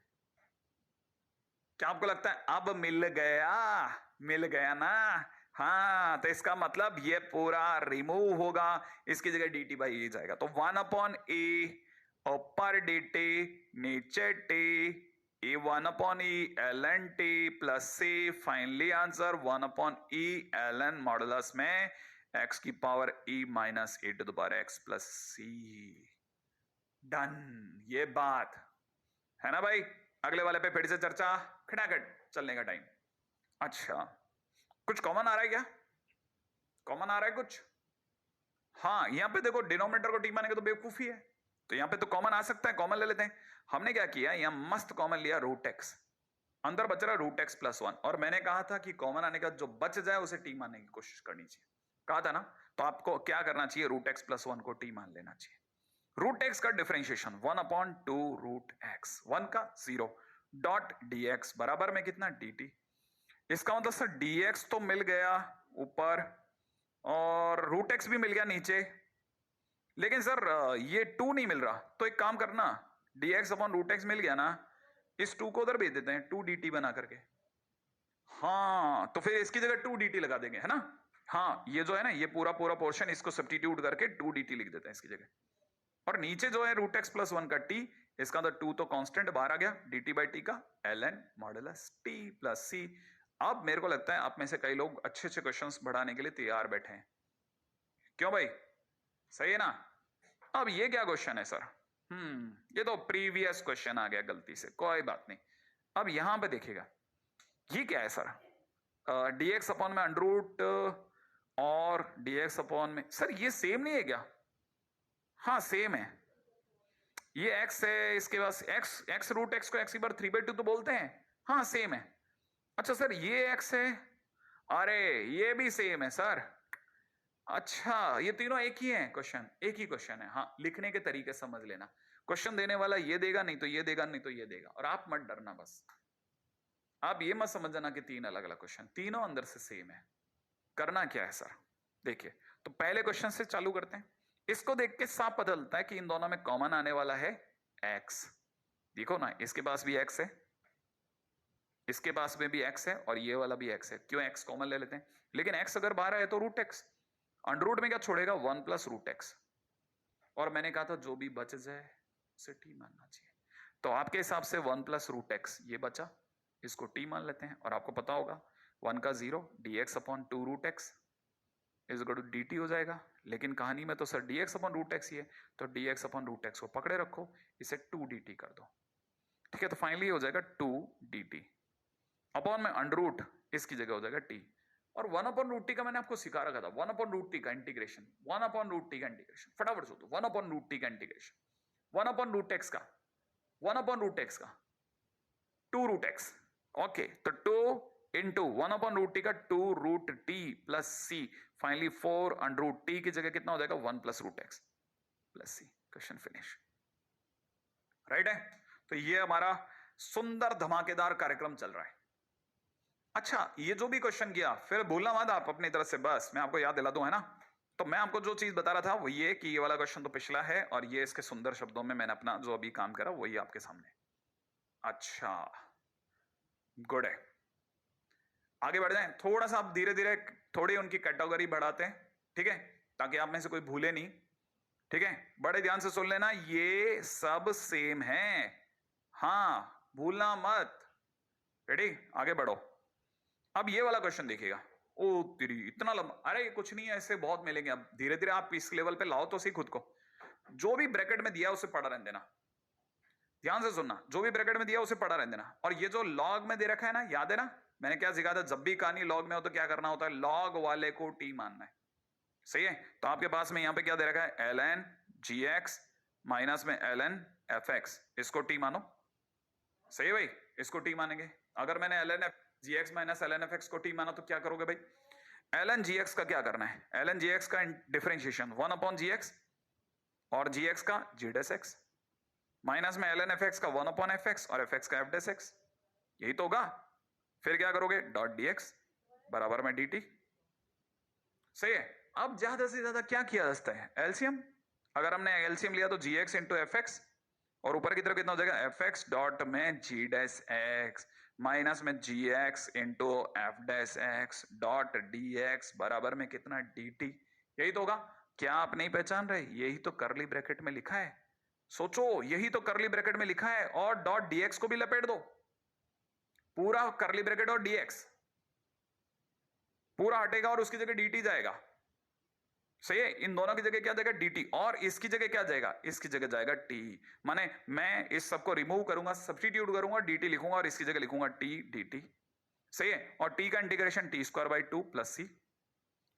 क्या आपको लगता है अब मिल गया, मिल गया ना, हाँ तो इसका मतलब ये पूरा रिमूव होगा, इसकी जगह dt बाई e जाएगा, तो 1 अपॉन e ऊपर dt नीचे t, e 1 upon e ln t plus c, finally answer 1 upon e ln modulus में x की power e minus e to the power x plus c, done. ये बात है ना भाई, अगले वाले पे फिर से चर्चा, खटाखट चलने का टाइम। अच्छा कुछ कॉमन आ रहा है क्या, कॉमन आ रहा है कुछ, हाँ यहां पे देखो डिनोमिनेटर को टी मानेंगे तो बेवकूफी है, तो यहां पे तो कॉमन आ सकता है, कॉमन ले लेते हैं। हमने क्या किया, यहां मस्त कॉमन लिया रूट एक्स, अंदर बच रहा रूट एक्स प्लस वन, और मैंने कहा था कि कॉमन आने का जो बच जाए उसे टी मानने की कोशिश करनी चाहिए, कहा था ना। तो आपको क्या करना चाहिए, रूट एक्स प्लस वन को टी मान लेना चाहिए। रूट एक्स का डिफरेंशिएशन 1 अपॉन 2 रूट एक्स, 1 का 0 डॉट dx बराबर में कितना dt, इसका मतलब सर dx तो मिल गया ऊपर और रूट एक्स भी मिल गया नीचे, लेकिन सर ये 2 नहीं मिल रहा, तो एक काम करना, dx अपॉन रूट एक्स मिल गया ना, इस 2 को उधर भेज देते हैं 2 dt बना करके, हाँ तो फिर इसकी जगह 2 dt लगा देंगे, है ना। हाँ ये जो है ना, ये पूरा पूरा पोर्शन इसको सब्स्टिट्यूट करके 2 dt लिख देते हैं इसकी जगह, और नीचे जो है रूट एक्स प्लस वन का t, इसका तो 2 तो कांस्टेंट बाहर आ गया, dt बाई टी का ln modulus t plus c। अब मेरे को लगता है आप में से कई लोग अच्छे अच्छे क्वेश्चंस बढ़ाने के लिए तैयार बैठे हैं, क्यों भाई, सही है ना। अब ये क्या क्वेश्चन है सर, ये तो प्रीवियस क्वेश्चन आ गया गलती से, कोई बात नहीं। अब यहां पे देखिएगा, ये क्या है सर? dx अपॉन में अंडर रूट और dx अपॉन में, सर ये सेम नहीं है क्या? हाँ सेम है, ये x है, इसके पास x रूट x को x की बार 3/2 तो बोलते हैं, हाँ सेम है। अच्छा सर ये x है, अरे ये भी सेम है सर। अच्छा ये तीनों एक ही हैं, क्वेश्चन एक ही क्वेश्चन है। हाँ लिखने के तरीके समझ लेना, क्वेश्चन देने वाला ये देगा, नहीं तो ये देगा, नहीं तो ये देगा, और आप मत डरना बस। आप ये मत समझना कि तीन अलग अलग क्वेश्चन, तीनों अंदर से सेम है। करना क्या है सर, देखिए तो पहले क्वेश्चन से चालू करते हैं। इसको देख के साफ पता चलता है कि इन दोनों में कॉमन आने वाला है x। देखो ना, इसके पास भी x है, इसके पास में भी x है, और ये वाला भी x है। क्यों? x कॉमन ले लेते हैं। लेकिन x अगर बाहर है तो रूट x, अंडर रूट में क्या छोड़ेगा? 1 प्लस रूट x। और मैंने कहा था जो भी बच जाए उसे t मानना चाहिए। तो आपके हिसाब से 1 प्लस रूट x ये बचा, इसको t मान लेते हैं। और आपको पता होगा 1 का 0, dx upon 2 root x is equal to dt हो जाएगा। लेकिन कहानी में तो sir dx upon root x ही है, तो dx अपॉन रूट x को पकड़े रखो, इसे 2 dt कर दो। ठीक है, तो फाइनली हो जाएगा 2 dt अपॉन में अंडर रूट, इसकी जगह हो जाएगा t। और 1 अपॉन रूट टी का मैंने आपको सिखा रखा था, 1 अपॉन रूट टी का इंटीग्रेशन, 1 अपॉन रूट टी का इंटीग्रेशन, फटाफट सोचो, 1 अपॉन रूट टी का इंटीग्रेशन, 1 अपॉन रूट एक्स का, 1 अपॉन रूट एक्स का 2 रूट एक्स। ओके, तो 2 इंटू 1 अपॉन रूट टी का 2 रूट टी प्लस सी, फाइनली 4 अंडर रूट टी की जगह कितना हो जाएगा? 1 प्लस रूट एक्स प्लस सी। Question finish. राइट है, तो ये हमारा सुंदर धमाकेदार कार्यक्रम चल रहा है। अच्छा ये जो भी क्वेश्चन किया फिर भूलना मत आप अपनी तरफ से, बस मैं आपको याद दिला दूं, है ना? तो मैं आपको जो चीज बता रहा था वो ये कि ये वाला क्वेश्चन तो पिछला है, और ये इसके सुंदर शब्दों में मैंने अपना जो अभी काम करा वही आपके सामने। अच्छा गुड है, आगे बढ़ जाएं थोड़ा सा, आप धीरे धीरे थोड़ी उनकी कैटेगरी बढ़ाते हैं, ठीक है, ताकि आप में से कोई भूले नहीं। ठीक है, बड़े ध्यान से सुन लेना, ये सब सेम है, हाँ भूलना मत। रेडी, आगे बढ़ो। अब ये वाला क्वेश्चन देखिएगा, ओ तेरी इतना लंबा, अरे कुछ नहीं है, ऐसे बहुत मिलेंगे। अब धीरे धीरे आप इस लेवल पे लाओ तो सही खुद को। जो भी ब्रैकेट में दिया उसे पढ़ा रहने देना, ध्यान से सुनना, जो भी ब्रैकेट में दिया उसे पढ़ा रहने देना। और ये जो लॉग में दे रखा है ना, याद है ना मैंने क्या सिखाया था? जब भी कहानी लॉग में हो तो क्या करना होता है? लॉग वाले को टी मानना है, सही है? तो आपके पास में यहां पे क्या दे रखा है? ln gx माइनस में ln fx, इसको टी मानो, सही है भाई, इसको टी मानेंगे। अगर मैंने ln gx minus ln fx को टी माना तो क्या करोगे भाई? ln gx का क्या करना है? ln gx का डिफरेंशिएशन 1 अपॉन gx, और gx का g डैश x, माइनस में ln fx का 1 अपॉन fx, और fx का f डैश x, यही तो होगा। फिर क्या करोगे? डॉट dx बराबर में dt, सही है? अब ज्यादा से ज्यादा क्या किया जा सकता है? एलसीएम। अगर हमने एलसीएम लिया तो gx इंटू एफ एक्स, और ऊपर की तरफ कितना हो जाएगा? एफ एक्स डॉट में जी डैश एक्स माइनस में G X into F dash X dot D x बराबर में कितना? डी टी, यही तो होगा। क्या आप नहीं पहचान रहे? यही तो करली ब्रैकेट में लिखा है, सोचो, यही तो करली ब्रैकेट में लिखा है। और डॉट डीएक्स को भी लपेट दो, पूरा करली ब्रैकेट और डीएक्स पूरा हटेगा और उसकी जगह dt जाएगा, सही है? इन दोनों की जगह क्या जाएगा? dt, और इसकी जगह क्या जाएगा? इसकी जगह जाएगा t। माने मैं इस सबको रिमूव करूंगा, सब्स्टिट्यूट करूंगा, dt लिखूंगा और इसकी जगह लिखूंगा t dt, सही है? और t का integration t square by 2 plus c,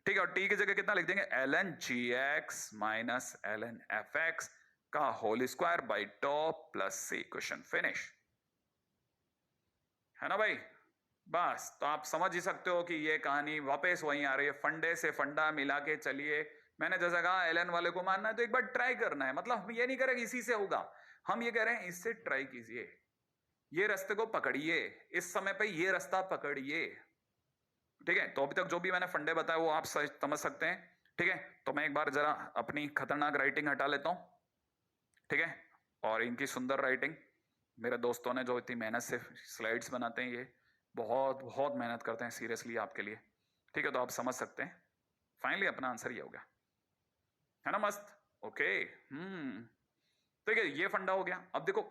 ठीक है? और t की जगह कितना लिख देंगे? ln gx minus ln fx का whole square by 2 plus c। Question finish, है ना भाई? बस, तो आप समझ ही सकते हो कि ये कहानी वापस वहीं आ रही है, फंडे से फंडा मिला के चलिए। मैंने जैसा कहा एलन वाले को मानना है तो एक बार ट्राई करना है, मतलब हम ये नहीं करेंगे इसी से होगा, हम ये कह रहे हैं इससे ट्राई कीजिए, ये रास्ते को पकड़िए, इस समय पे ये रास्ता पकड़िए, ठीक है? तो अभी तक जो भी मैंने फंडे बताए वो आप समझ सकते हैं, ठीक है? तो मैं एक बार जरा अपनी खतरनाक राइटिंग हटा लेता हूं, ठीक है? और इनकी सुंदर राइटिंग, मेरे दोस्तों ने जो इतनी मेहनत से स्लाइड्स बनाते हैं, ये बहुत बहुत मेहनत करते हैं सीरियसली आपके लिए, ठीक है? तो आप समझ सकते हैं, फाइनली अपना आंसर ये हो गया, है ना? मस्त, ओके। ठीक है, ये फंडा हो गया। अब देखो,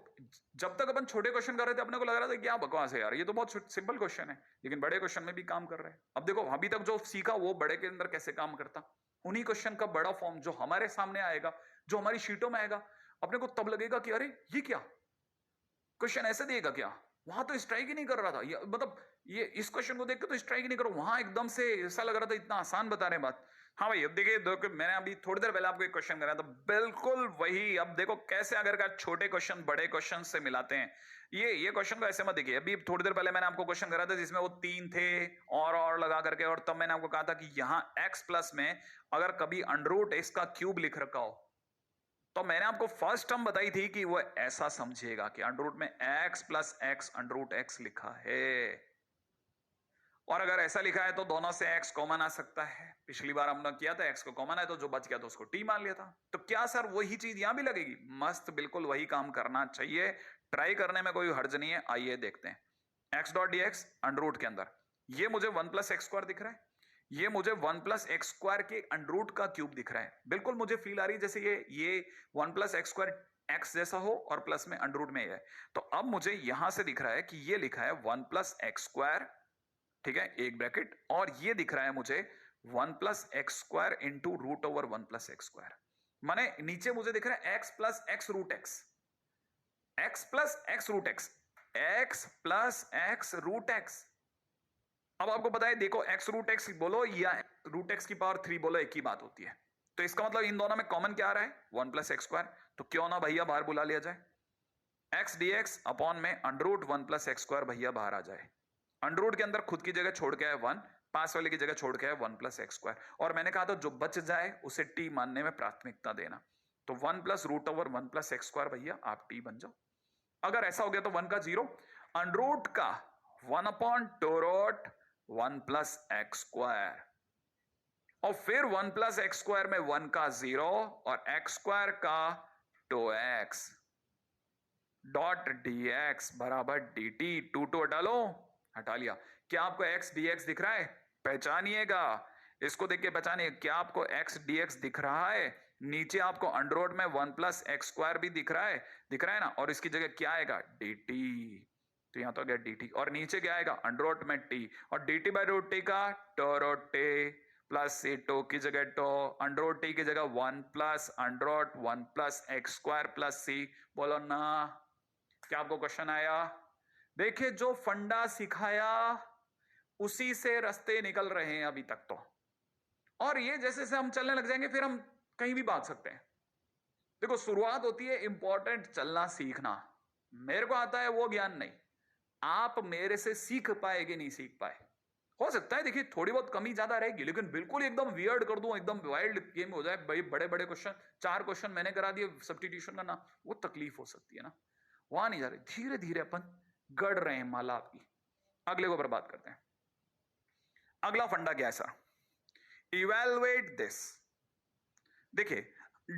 जब तक अपन छोटे क्वेश्चन कर रहे थे अपने को लग रहा था क्या बकवास है यार, ये तो बहुत सिंपल क्वेश्चन है, लेकिन बड़े क्वेश्चन में भी काम कर रहे हैं। अब देखो अभी तक जो सीखा वो बड़े के अंदर कैसे काम करता, उन्हीं क्वेश्चन का बड़ा फॉर्म जो हमारे सामने आएगा, जो हमारी शीटों में आएगा, अपने को तब लगेगा कि अरे ये क्या, क्वेश्चन ऐसे देगा क्या, वहां तो स्ट्राइक ही नहीं कर रहा था, मतलब ये इस क्वेश्चन को देख के तो स्ट्राइक ही नहीं करो, वहां एकदम से ऐसा लग रहा था इतना आसान बता रहे हैं बात। हाँ भाई, अब देखिए मैंने अभी थोड़ी देर पहले आपको एक क्वेश्चन कराया था, बिल्कुल वही। अब देखो कैसे अगर का छोटे क्वेश्चन बड़े क्वेश्चन से मिलाते हैं। ये क्वेश्चन को ऐसे मत देखिए, अभी थोड़ी देर पहले मैंने आपको क्वेश्चन कराया था जिसमें वो 3 थे और लगा करके, और तब मैंने आपको कहा था कि यहाँ x प्लस में अगर कभी अंडर x का क्यूब लिख रखा हो, तो मैंने आपको फर्स्ट टर्म बताई थी कि वो ऐसा समझिएगा कि अंडर रूट में x plus x under root x लिखा है, और अगर ऐसा लिखा है तो दोनों से x कॉमन आ सकता है। पिछली बार हमने किया था x को कॉमन है तो जो बच गया तो उसको t मान लिया था। तो क्या सर वही चीज यहां भी लगेगी? मस्त, बिल्कुल वही काम करना चाहिए, ट्राई करने में कोई हर्ज नहीं है। आइए देखते हैं x dot D x under root के अंदर, ये मुझे 1 प्लस एक्स स्क्वायर दिख रहा है, ये मुझे 1 प्लस एक्स स्क्वायर के अंडर रूट का क्यूब दिख रहा है। बिल्कुल मुझे फील आ रही है जैसे ये 1 प्लस एक्स स्क्वायर एक्स जैसा हो और प्लस में अंडर रूट में है। तो अब मुझे यहां से दिख रहा है कि ये लिखा है 1 प्लस एक्स स्क्वायर, ठीक है, एक ब्रैकेट, और ये दिख रहा है मुझे 1 plus x square into root over 1 plus x square. माने नीचे मुझे दिख रहा है x plus x root x, x plus x root x, x plus x root x. अब आपको पता है, देखो एक्स रूट एक्स बोलो या रूट एक्स की पावर 3 बोलो, एक ही बात होती है। तो इसका मतलब इन दोनों में कॉमन क्या आ रहा है? 1 प्लस एक्स स्क्वायर। तो क्यों ना भैया बाहर बुला लिया जाए, एक्स डी एक्स अपॉन में under root 1 plus x square भैया बाहर आ जाए। अंडर रूट के अंदर खुद की जगह छोड़ के है 1, पास वाले की जगह छोड़ के है 1 प्लस एक्स स्क्वायर, और मैंने कहा था जो बच जाए उसे टी मानने में प्राथमिकता देना। तो 1 plus root over 1 plus x square भैया आप टी बन जाओ। अगर ऐसा हो गया तो 1 का 0, अंडर रूट का 1 upon two root 1 plus x square, और फिर 1 प्लस एक्स स्क्वायर में 1 का 0 और एक्स स्क्वायर का 2x डॉट डी एक्स बराबर डी टी। 2 हटा लो, हटा लिया। क्या आपको x dx दिख रहा है? पहचानिएगा, इसको देख के पहचानिए, क्या आपको x dx दिख रहा है? नीचे आपको अंडर रूट में 1 प्लस एक्स स्क्वायर भी दिख रहा है ना, और इसकी जगह क्या आएगा? dt। तो यहां तो गया dt, और नीचे क्या आएगा? अंडर रूट में t, और dt बाय रूट टी का two root T plus C, two की जगह टो, अंडर रूट टी की जगह 1 plus under root 1 plus x square plus C. बोलो ना, क्या आपको क्वेश्चन आया? देखिए जो फंडा सिखाया उसी से रास्ते निकल रहे हैं अभी तक तो, और ये जैसे जैसे हम चलने लग जाएंगे फिर हम कहीं भी भाग सकते हैं। देखो शुरुआत होती है इंपॉर्टेंट चलना सीखना, मेरे को आता है वो ज्ञान नहीं, आप मेरे से सीख पाएंगे नहीं सीख पाए। हो सकता है देखिए थोड़ी बहुत कमी ज्यादा रहेगी, लेकिन बिल्कुल एकदम वियर्ड कर दूं, एकदम वाइल्ड गेम हो जाए भाई, बड़े बड़े क्वेश्चन, 4 क्वेश्चन मैंने करा दिए सब्स्टिट्यूशन का ना, वो तकलीफ हो सकती है ना, वहां नहीं जा रहे, धीरे धीरे अपन गढ़ रहे हैं माला आपकी। अगले को पर बात करते हैं। अगला फंडा क्या है सर? Evaluate this. देखिए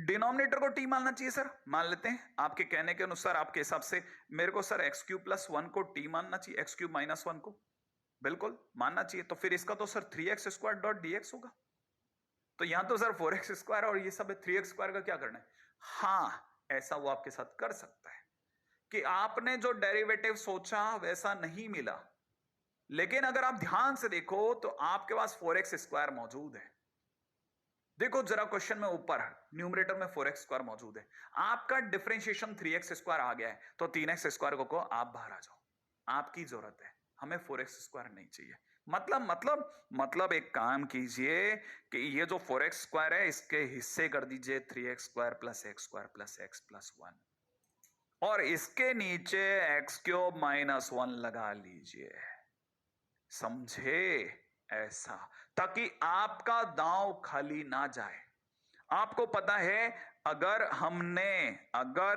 डिनोमिनेटर को टी मानना चाहिए सर, मान लेते हैं आपके कहने के अनुसार, आपके हिसाब से मेरे को सर एक्स क्यूब प्लस 1 को टी मानना चाहिए, एक्स क्यूब माइनस 1 को बिल्कुल मानना चाहिए। तो फिर इसका तो sir 3x square dot dx होगा। तो यहां तो सर 4x स्क्वायर और ये सब है, 3x स्क्वायर का क्या करना है? हाँ, ऐसा वो आपके साथ कर सकता है कि आपने जो डेरिवेटिव सोचा वैसा नहीं मिला, लेकिन अगर आप ध्यान से देखो तो आपके पास 4x स्क्वायर मौजूद है। देखो जरा क्वेश्चन में ऊपर न्यूमरेटर में 4x स्क्वायर मौजूद है, आपका डिफरेंशिएशन 3x स्क्वायर आ गया है, तो 3x स्क्वायर को आप बाहर आ जाओ, आपकी जरूरत है, हमें 4x स्क्वायर नहीं चाहिए। मतलब एक काम कीजिए कि ये जो 4x स्क्वायर है इसके हिस्से कर दीजिए 3x square plus x square plus x plus 1, और इसके नीचे एक्स क्यूब माइनस 1 लगा लीजिए, समझे? ऐसा, ताकि आपका दांव खाली ना जाए। आपको पता है अगर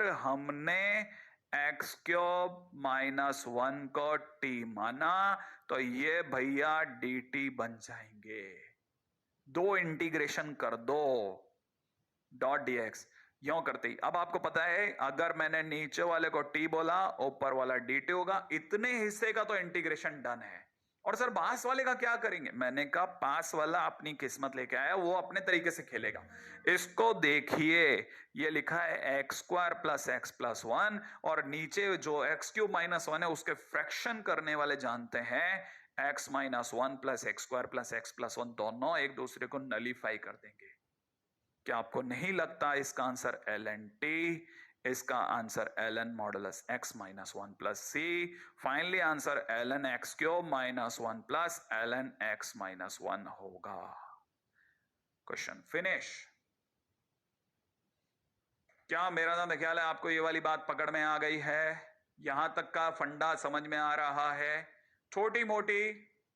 हमने एक्स क्यूब माइनस 1 को टी माना तो ये भैया डी टी बन जाएंगे। 2 इंटीग्रेशन कर दो डॉट डी एक्स, यो करते ही अब आपको पता है अगर मैंने नीचे वाले को टी बोला ऊपर वाला डी टी होगा, इतने हिस्से का तो इंटीग्रेशन डन है। और सर पास वाले का क्या करेंगे? मैंने कहा पास वाला अपनी किस्मत लेके आया, वो अपने तरीके से खेलेगा। इसको देखिए, ये लिखा है x square plus x plus 1, और नीचे जो एक्स क्यूब माइनस 1 है उसके फ्रैक्शन करने वाले जानते हैं x minus 1 plus x square plus x plus 1, दोनों एक दूसरे को नलीफाई कर देंगे। क्या आपको नहीं लगता इसका आंसर एल एंड टी इसका answer ln modulus x minus 1 plus सी। Finally answer ln x cube minus 1 plus ln x minus 1 होगा। Question finish. क्या मेरा नाम ख्याल है आपको ये वाली बात पकड़ में आ गई है? यहां तक का फंडा समझ में आ रहा है? छोटी मोटी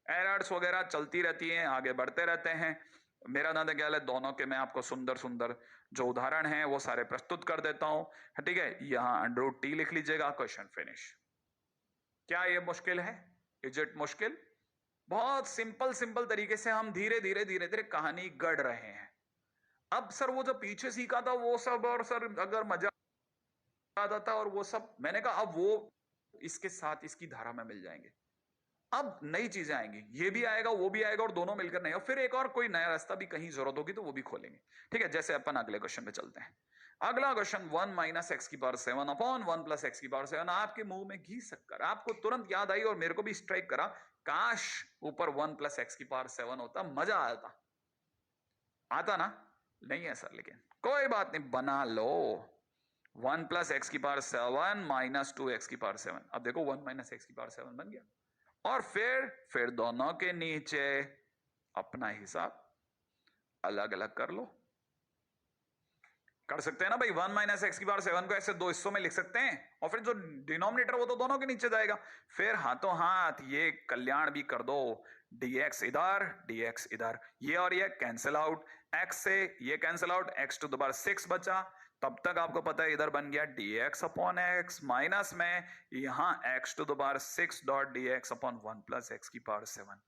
एरर्स वगैरह चलती रहती हैं, आगे बढ़ते रहते हैं। मेरा नाम ख्याल है दोनों के मैं आपको सुंदर सुंदर जो उदाहरण हैं वो सारे प्रस्तुत कर देता हूं, ठीक है। यहां √t लिख लीजिएगा। Question finish. क्या ये मुश्किल है? इज इट मुश्किल? बहुत सिंपल सिंपल तरीके से हम धीरे धीरे धीरे धीरे कहानी गढ़ रहे हैं। अब सर वो जो पीछे सीखा था वो सब, और सर अगर मजा आता था और वो सब, मैंने कहा अब वो इसके साथ इसकी धारा में मिल जाएंगे। अब नई चीजें आएंगी, ये भी आएगा वो भी आएगा और दोनों मिलकर नहीं, और फिर एक और कोई नया रास्ता भी कहीं जरूरत होगी तो वो भी खोलेंगे, ठीक है। जैसे अपन अगले क्वेश्चन पे चलते हैं। अगला क्वेश्चन 1 माइनस एक्स की पावर 7 अपॉन 1 प्लस एक्स की पावर 7। आपके मुंह में घी शक्कर आपको तुरंत याद आई और मेरे को भी स्ट्राइक करा, काश ऊपर 1 प्लस एक्स की पावर 7 होता, मजा आता। आता ना? नहीं है सर, लेकिन कोई बात नहीं, बना लो। 1 प्लस एक्स की पावर 7 माइनस 2 एक्स की पावर 7। अब देखो 1 माइनस एक्स की पावर 7 बन गया, और फिर दोनों के नीचे अपना हिसाब अलग अलग कर लो। कर सकते हैं ना भाई, 1 माइनस एक्स की पावर 7 को ऐसे दो हिस्सों में लिख सकते हैं, और फिर जो डिनोमिनेटर वो तो दोनों के नीचे जाएगा। फिर हाथों हाथ ये कल्याण भी कर दो, dx इधर dx इधर, ये और ये कैंसिल आउट, x से ये cancel out, x to the power 6 बचा। तब तक आपको पता है इधर बन गया dx अपॉन x, माइनस में यहां x to the power 6 dot dx upon 1 plus x की पावर 7।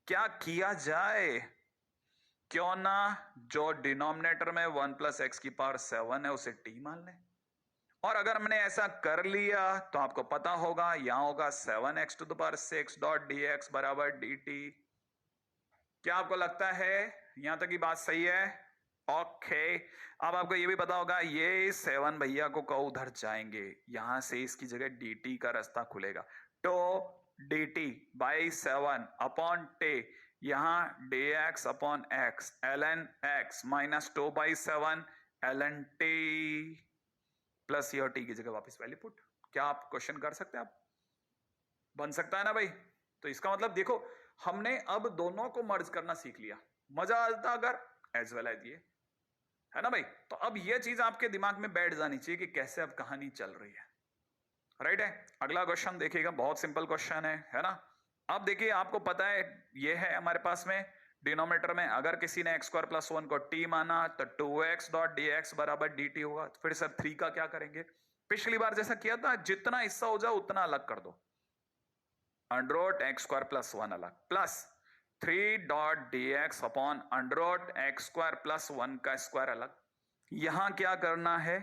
क्या किया जाए? क्यों ना जो डिनोमिनेटर में 1 प्लस एक्स की पावर 7 है उसे t मान लें, और अगर हमने ऐसा कर लिया तो आपको पता होगा यहां होगा 7x to the power 6 dot dx बराबर dt। क्या आपको लगता है यहां तक की बात सही है? ओके। अब आपको ये भी पता होगा ये 7 भैया को कहो उधर जाएंगे, यहां से इसकी जगह dt का रास्ता खुलेगा, तो dt बाई 7 अपॉन t, यहां dx upon x ln x minus 2 by 7 ln t plus ये और t की जगह वापस वैल्यू पुट। क्या आप क्वेश्चन कर सकते हैं? आप बन सकता है ना भाई? तो इसका मतलब देखो हमने अब दोनों को मर्ज करना सीख लिया। मजा आता अगर एज वेल एज ये, है ना भाई? तो अब ये चीज आपके दिमाग में बैठ जानी चाहिए कि कैसे अब कहानी चल रही है, राइट है। अगला क्वेश्चन देखिएगा, बहुत सिंपल क्वेश्चन है ना। अब देखिए आपको पता है ये है हमारे पास में डिनोमिनेटर में, अगर किसी ने x स्क्वायर प्लस 1 को t माना तो 2x डॉट dx बराबर dt होगा। तो फिर सर 3 का क्या करेंगे? पिछली बार जैसा किया था, जितना हिस्सा हो जाए उतना अलग कर दो। अंडर x स्क्वायर प्लस 1 अलग, plus 3 dot dx upon under x square plus 1 का स्क्वायर अलग। यहां क्या करना है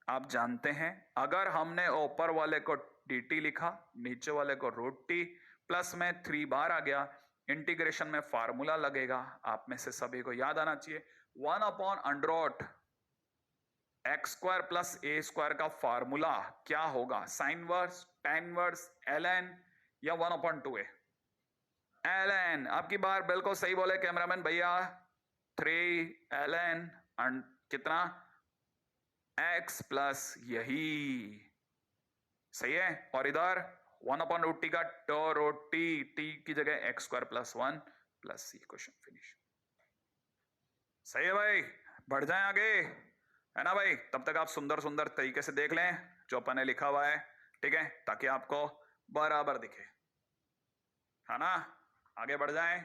आप जानते हैं, अगर हमने ऊपर वाले को dt लिखा, नीचे वाले को √t, प्लस में 3 बार आ गया, इंटीग्रेशन में फार्मूला लगेगा, आप में से सभी को याद आना चाहिए 1 upon under X square plus A square का फार्मूला क्या होगा? Sine verse, tan verse, ln या 1 अपॉन 2a ln। आपकी बार बिल्कुल सही बोले कैमरामैन भैया, 3 ln कितना x प्लस यही सही है, और इधर 1 अपॉन √t का √t, t की जगह x square plus 1 plus c। Question finish. सही है भाई, बढ़ जाएं आगे, है ना भाई। तब तक आप सुंदर सुंदर तरीके से देख लें जो अपन ने लिखा हुआ है, ठीक है, ताकि आपको बराबर दिखे, है ना। आगे बढ़ जाएं।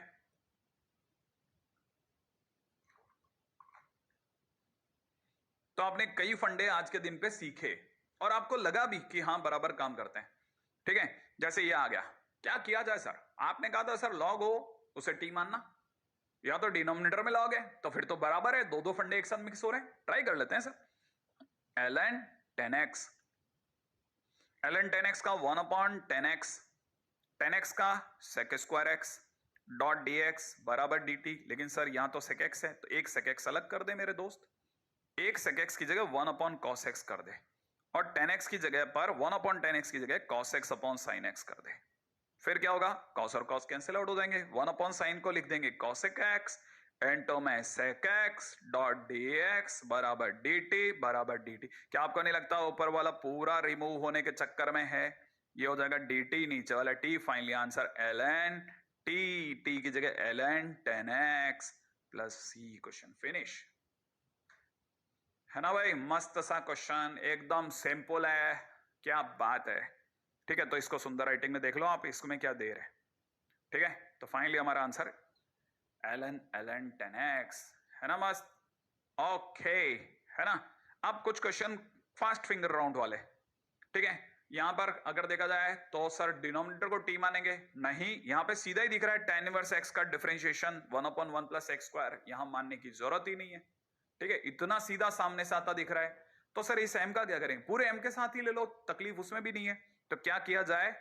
तो आपने कई फंडे आज के दिन पे सीखे और आपको लगा भी कि हाँ बराबर काम करते हैं, ठीक है। जैसे ये आ गया, क्या किया जाए सर? आपने कहा था सर लॉग हो उसे टी मानना, या तो डिनोमिनेटर में लॉग है तो फिर तो बराबर है, दो दो फंडे एक साथ मिक्स हो रहे हैं। ट्राई कर लेते हैं sir. ln 10x, ln 10x का 1 अपॉन 10x, 10x का sec square x dot dx बराबर dt। लेकिन सर यहां तो sec x है तो एक sec x अलग कर दे मेरे दोस्त, एक sec x की जगह 1 अपॉन cos x कर दे, और 10x की जगह पर 1 अपॉन 10x की जगह cos x upon sin x कर दे। फिर क्या होगा? cos और cos कैंसिल आउट हो जाएंगे, 1 अपॉन sin को लिख देंगे cosec x, इनटू में sec x डॉट dx बराबर dt बराबर dt। क्या आपको नहीं लगता ऊपर वाला पूरा रिमूव होने के चक्कर में है? ये हो जाएगा dt, नीचे वाला t। Finally answer ln t, t की जगह ln 10x plus c। Question finish है ना भाई? मस्त सा क्वेश्चन, एकदम सिंपल है, क्या बात है। ठीक है, तो इसको सुंदर राइटिंग में देख लो आप, इसमें क्या दे रहे। ठीक है, तो फाइनली हमारा आंसर ln 10x है ना? मस्त, ओके है ना? अब कुछ क्वेश्चन फास्ट फिंगर राउंड वाले। ठीक है, यहां पर अगर देखा जाए तो सर डिनोमिनेटर को t मानेंगे नहीं, यहां पे सीधा ही दिख रहा है tan इनवर्स x का डिफरेंशिएशन 1/1 प्लस x स्क्वायर, यहां मानने की जरूरत ही नहीं है। ठीक है, इतना सीधा सामने से आता दिख रहा है, तो सर इस m का क्या करें? पूरे m के साथ ही ले लो, तकलीफ उसमें भी नहीं है। तो क्या किया जाए,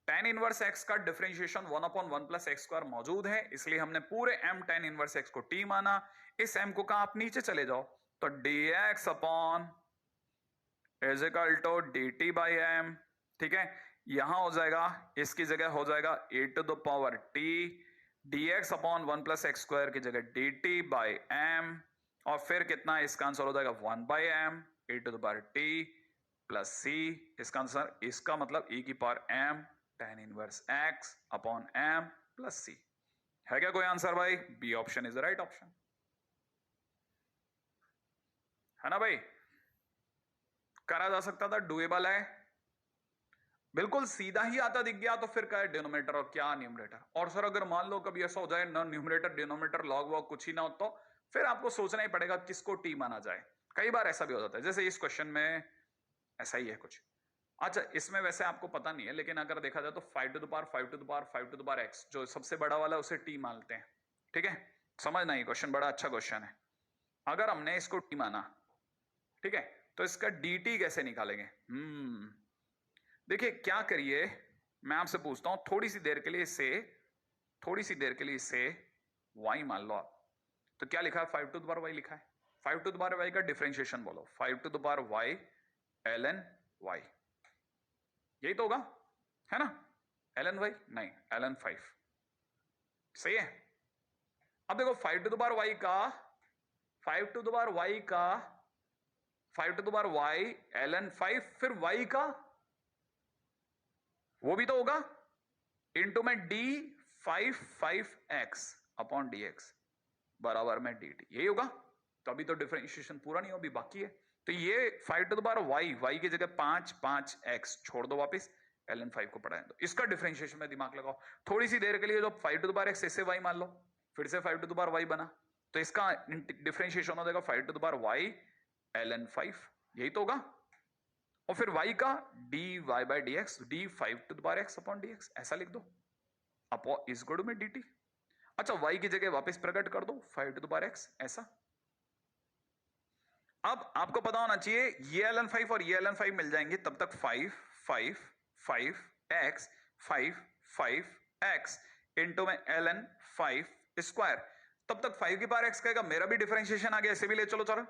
tan इनवर्स x का डिफरेंशिएशन 1/1 प्लस x स्क्वायर मौजूद है, इसलिए हमने पूरे m tan इनवर्स x को t माना। इस m को कहा आप नीचे चले जाओ, तो dx upon is equal to dt by m। ठीक है, यहां हो जाएगा, इसकी जगह हो जाएगा e to the power t, dx upon 1 plus x square की जगह dt बाई m, और फिर कितना, इसका आंसर हो जाएगा 1 by m e to the power t plus c। इसका आंसर, इसका मतलब e की power m tan inverse x upon m plus c। है क्या कोई आंसर भाई? B option is the right option, है ना भाई? करा जा सकता था, डुएबल है, बिल्कुल सीधा ही आता दिख गया, तो फिर क्या है डिनोमिनेटर और क्या न्यूमरेटर। और सर अगर मान लो कभी ऐसा हो जाए ना, न्यूमरेटर डिनोमिनेटर लॉग वॉग कुछ ही ना हो, तो फिर आपको सोचना ही पड़ेगा किसको टी माना जाए। कई बार ऐसा भी हो जाता है, जैसे इस क्वेश्चन में ऐसा ही है कुछ। अच्छा, इसमें वैसे आपको पता नहीं है, लेकिन अगर देखा जाए तो 5 to the power 5 to the power 5 to the power x, जो सबसे बड़ा वाला उसे टी मानते हैं। ठीक है, समझना, ये क्वेश्चन बड़ा अच्छा क्वेश्चन है। अगर हमने इसको टी माना, ठीक है, तो इसका dt कैसे निकालेंगे? देखिए क्या करिए, मैं आपसे पूछता हूं, थोड़ी सी देर के लिए इसे y मान लो आप। तो क्या लिखा है? 5 टू द पावर y लिखा है। 5 टू द पावर y का डिफरेंशिएशन बोलो, 5 to the power y ln y, यही तो होगा, है ना? ln y नहीं, ln 5, सही है। अब देखो 5 टू द पावर y का 5 टू द पावर y का 5 to the power y ln 5, फिर y का वो भी तो होगा इंटू में d 5 अपॉन dx बराबर में dt, यही होगा। तो अभी तो डिफरेंशिएशन पूरा नहीं हो, अभी बाकी है। तो ये 5 टू द पावर y की जगह 5 छोड़ दो, वापस ln 5 को पढ़ाएं, तो इसका डिफरेंशिएशन में दिमाग लगाओ थोड़ी सी देर के लिए। जो 5 टू द पावर x ऐसे y मान लो, फिर से 5 टू द पावर y बना, तो इसका डिफरेंशिएशन हो जाएगा 5 to the power y ln 5, यही तो होगा। और फिर y का dy by d x, d 5 to the power x upon dx, ऐसा लिख दो, अपॉन इस गुण में dt। अच्छा, y की जगह वापस प्रकट कर दो 5 टू द पावर x, ऐसा। अब आपको पता होना चाहिए ये ln 5 और ये ln 5 मिल जाएंगे, तब तक 5 x इंटू में ln 5 स्क्वायर, तब तक 5 की पावर x कहेगा, मेरा भी डिफरेंशिएशन आ गया, ऐसे भी ले चलो चलो।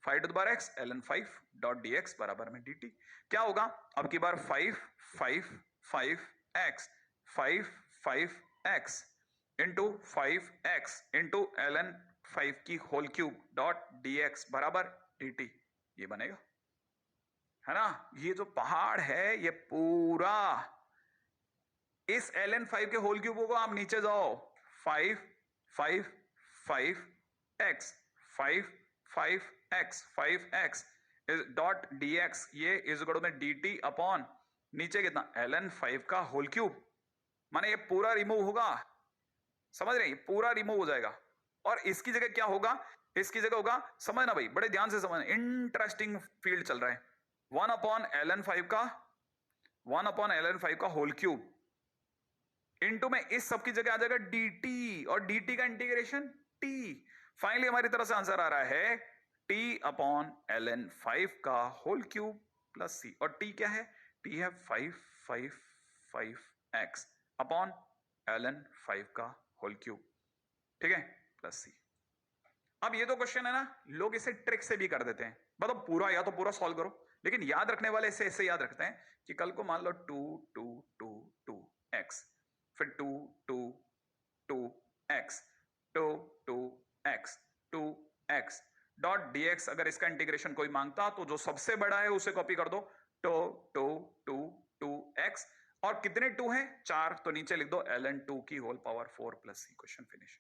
5 to the power x ln 5 dot dx बराबर में dt। क्या होगा अब की बार? 5 इंटू 5x इंटू ln 5 की होल क्यूब डॉट dx बराबर dt, ये बनेगा, है ना? ये जो पहाड़ है ये पूरा इस ln 5 के होल क्यूब को आप नीचे जाओ, 5x डॉट dx, ये इस गुण में dt अपॉन नीचे कितना ln 5 का होल क्यूब, माने ये पूरा रिमूव होगा, समझ रहे हैं? ये पूरा रिमूव हो जाएगा। और इसकी जगह क्या होगा? इसकी जगह होगा, समझना भाई, बड़े ध्यान से समझना, इंटरेस्टिंग फील्ड चल रहा है। 1 अपॉन ln 5 का होल क्यूब इंटू में इस सब की जगह आ जाएगा dt, और dt का इंटीग्रेशन t। फाइनली हमारी तरफ से आंसर आ रहा है t अपॉन ln 5 का होल क्यूब प्लस c, और t क्या है? t है 5x अपॉन ln 5 का होल क्यूब, ठीक है, प्लस c। अब ये तो क्वेश्चन है ना, लोग इसे ट्रिक से भी कर देते हैं, मतलब पूरा या तो पूरा सॉल्व करो, लेकिन याद रखने वाले इसे ऐसे याद रखते हैं कि कल को मान लो 2x, फिर 2 x, dx अगर इसका इंटीग्रेशन कोई मांगता तो जो सबसे बड़ा है उसे कॉपी कर दो, two two two two x, और कितने टू हैं 4, तो नीचे लिख दो ln 2 की होल पावर 4 प्लस सी, क्वेश्चन फिनिश।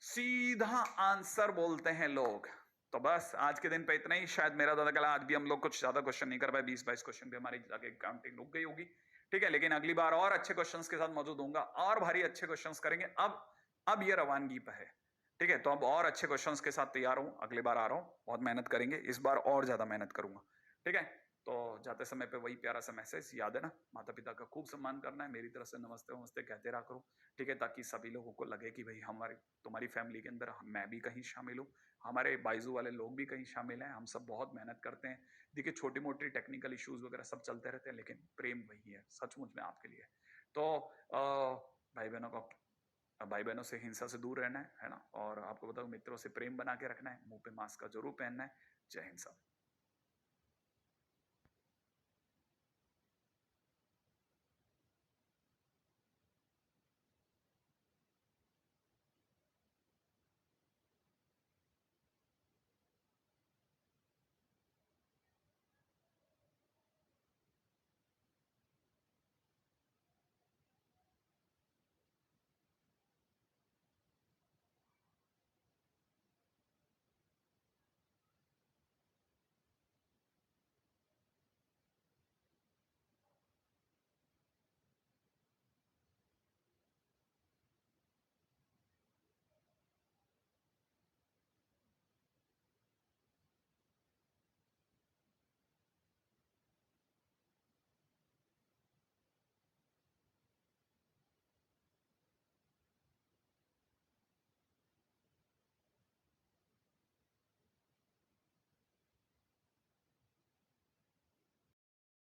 सीधा आंसर बोलते हैं लोग। तो बस आज के दिन पे इतना ही, शायद मेरा दादा कला आज भी हम लोग कुछ ज्यादा क्वेश्चन नहीं कर पाए, 20-22 क्वेश्चन पे हमारी जाके काउंटिंग रुक गई होगी, ठीक है, लेकिन अगली बार और अच्छे क्वेश्चंस के साथ मौजूद होऊंगा और भारी अच्छे क्वेश्चंस करेंगे। अब ये रवानगी पे है, ठीक है, तो अब और अच्छे क्वेश्चंस के साथ तैयार हूं, अगली बार आ रहा हूं, बहुत मेहनत करेंगे, इस बार और ज्यादा मेहनत करूंगा, ठीक है। तो जाते समय पे वही प्यारा सा मैसेज याद है ना, माता पिता का खूब सम्मान करना है, मेरी तरफ से नमस्ते नमस्ते कहते रहा करो, ठीक है, ताकि सभी लोगों को लगे कि भाई हमारे तुम्हारी फैमिली के अंदर मैं भी कहीं शामिल हूँ, हमारे बाइजू वाले लोग भी कहीं शामिल हैं, हम सब बहुत मेहनत करते हैं। देखिए छोटी मोटी टेक्निकल इश्यूज वगैरह सब चलते रहते हैं, लेकिन प्रेम वही है सचमुच में आपके लिए। तो भाई बहनों को, भाई बहनों से हिंसा से दूर रहना है ना, और आपको बताओ मित्रों से प्रेम बना के रखना है, मुंह पे मास्क का जरूर पहनना है। जय हिंद साहब।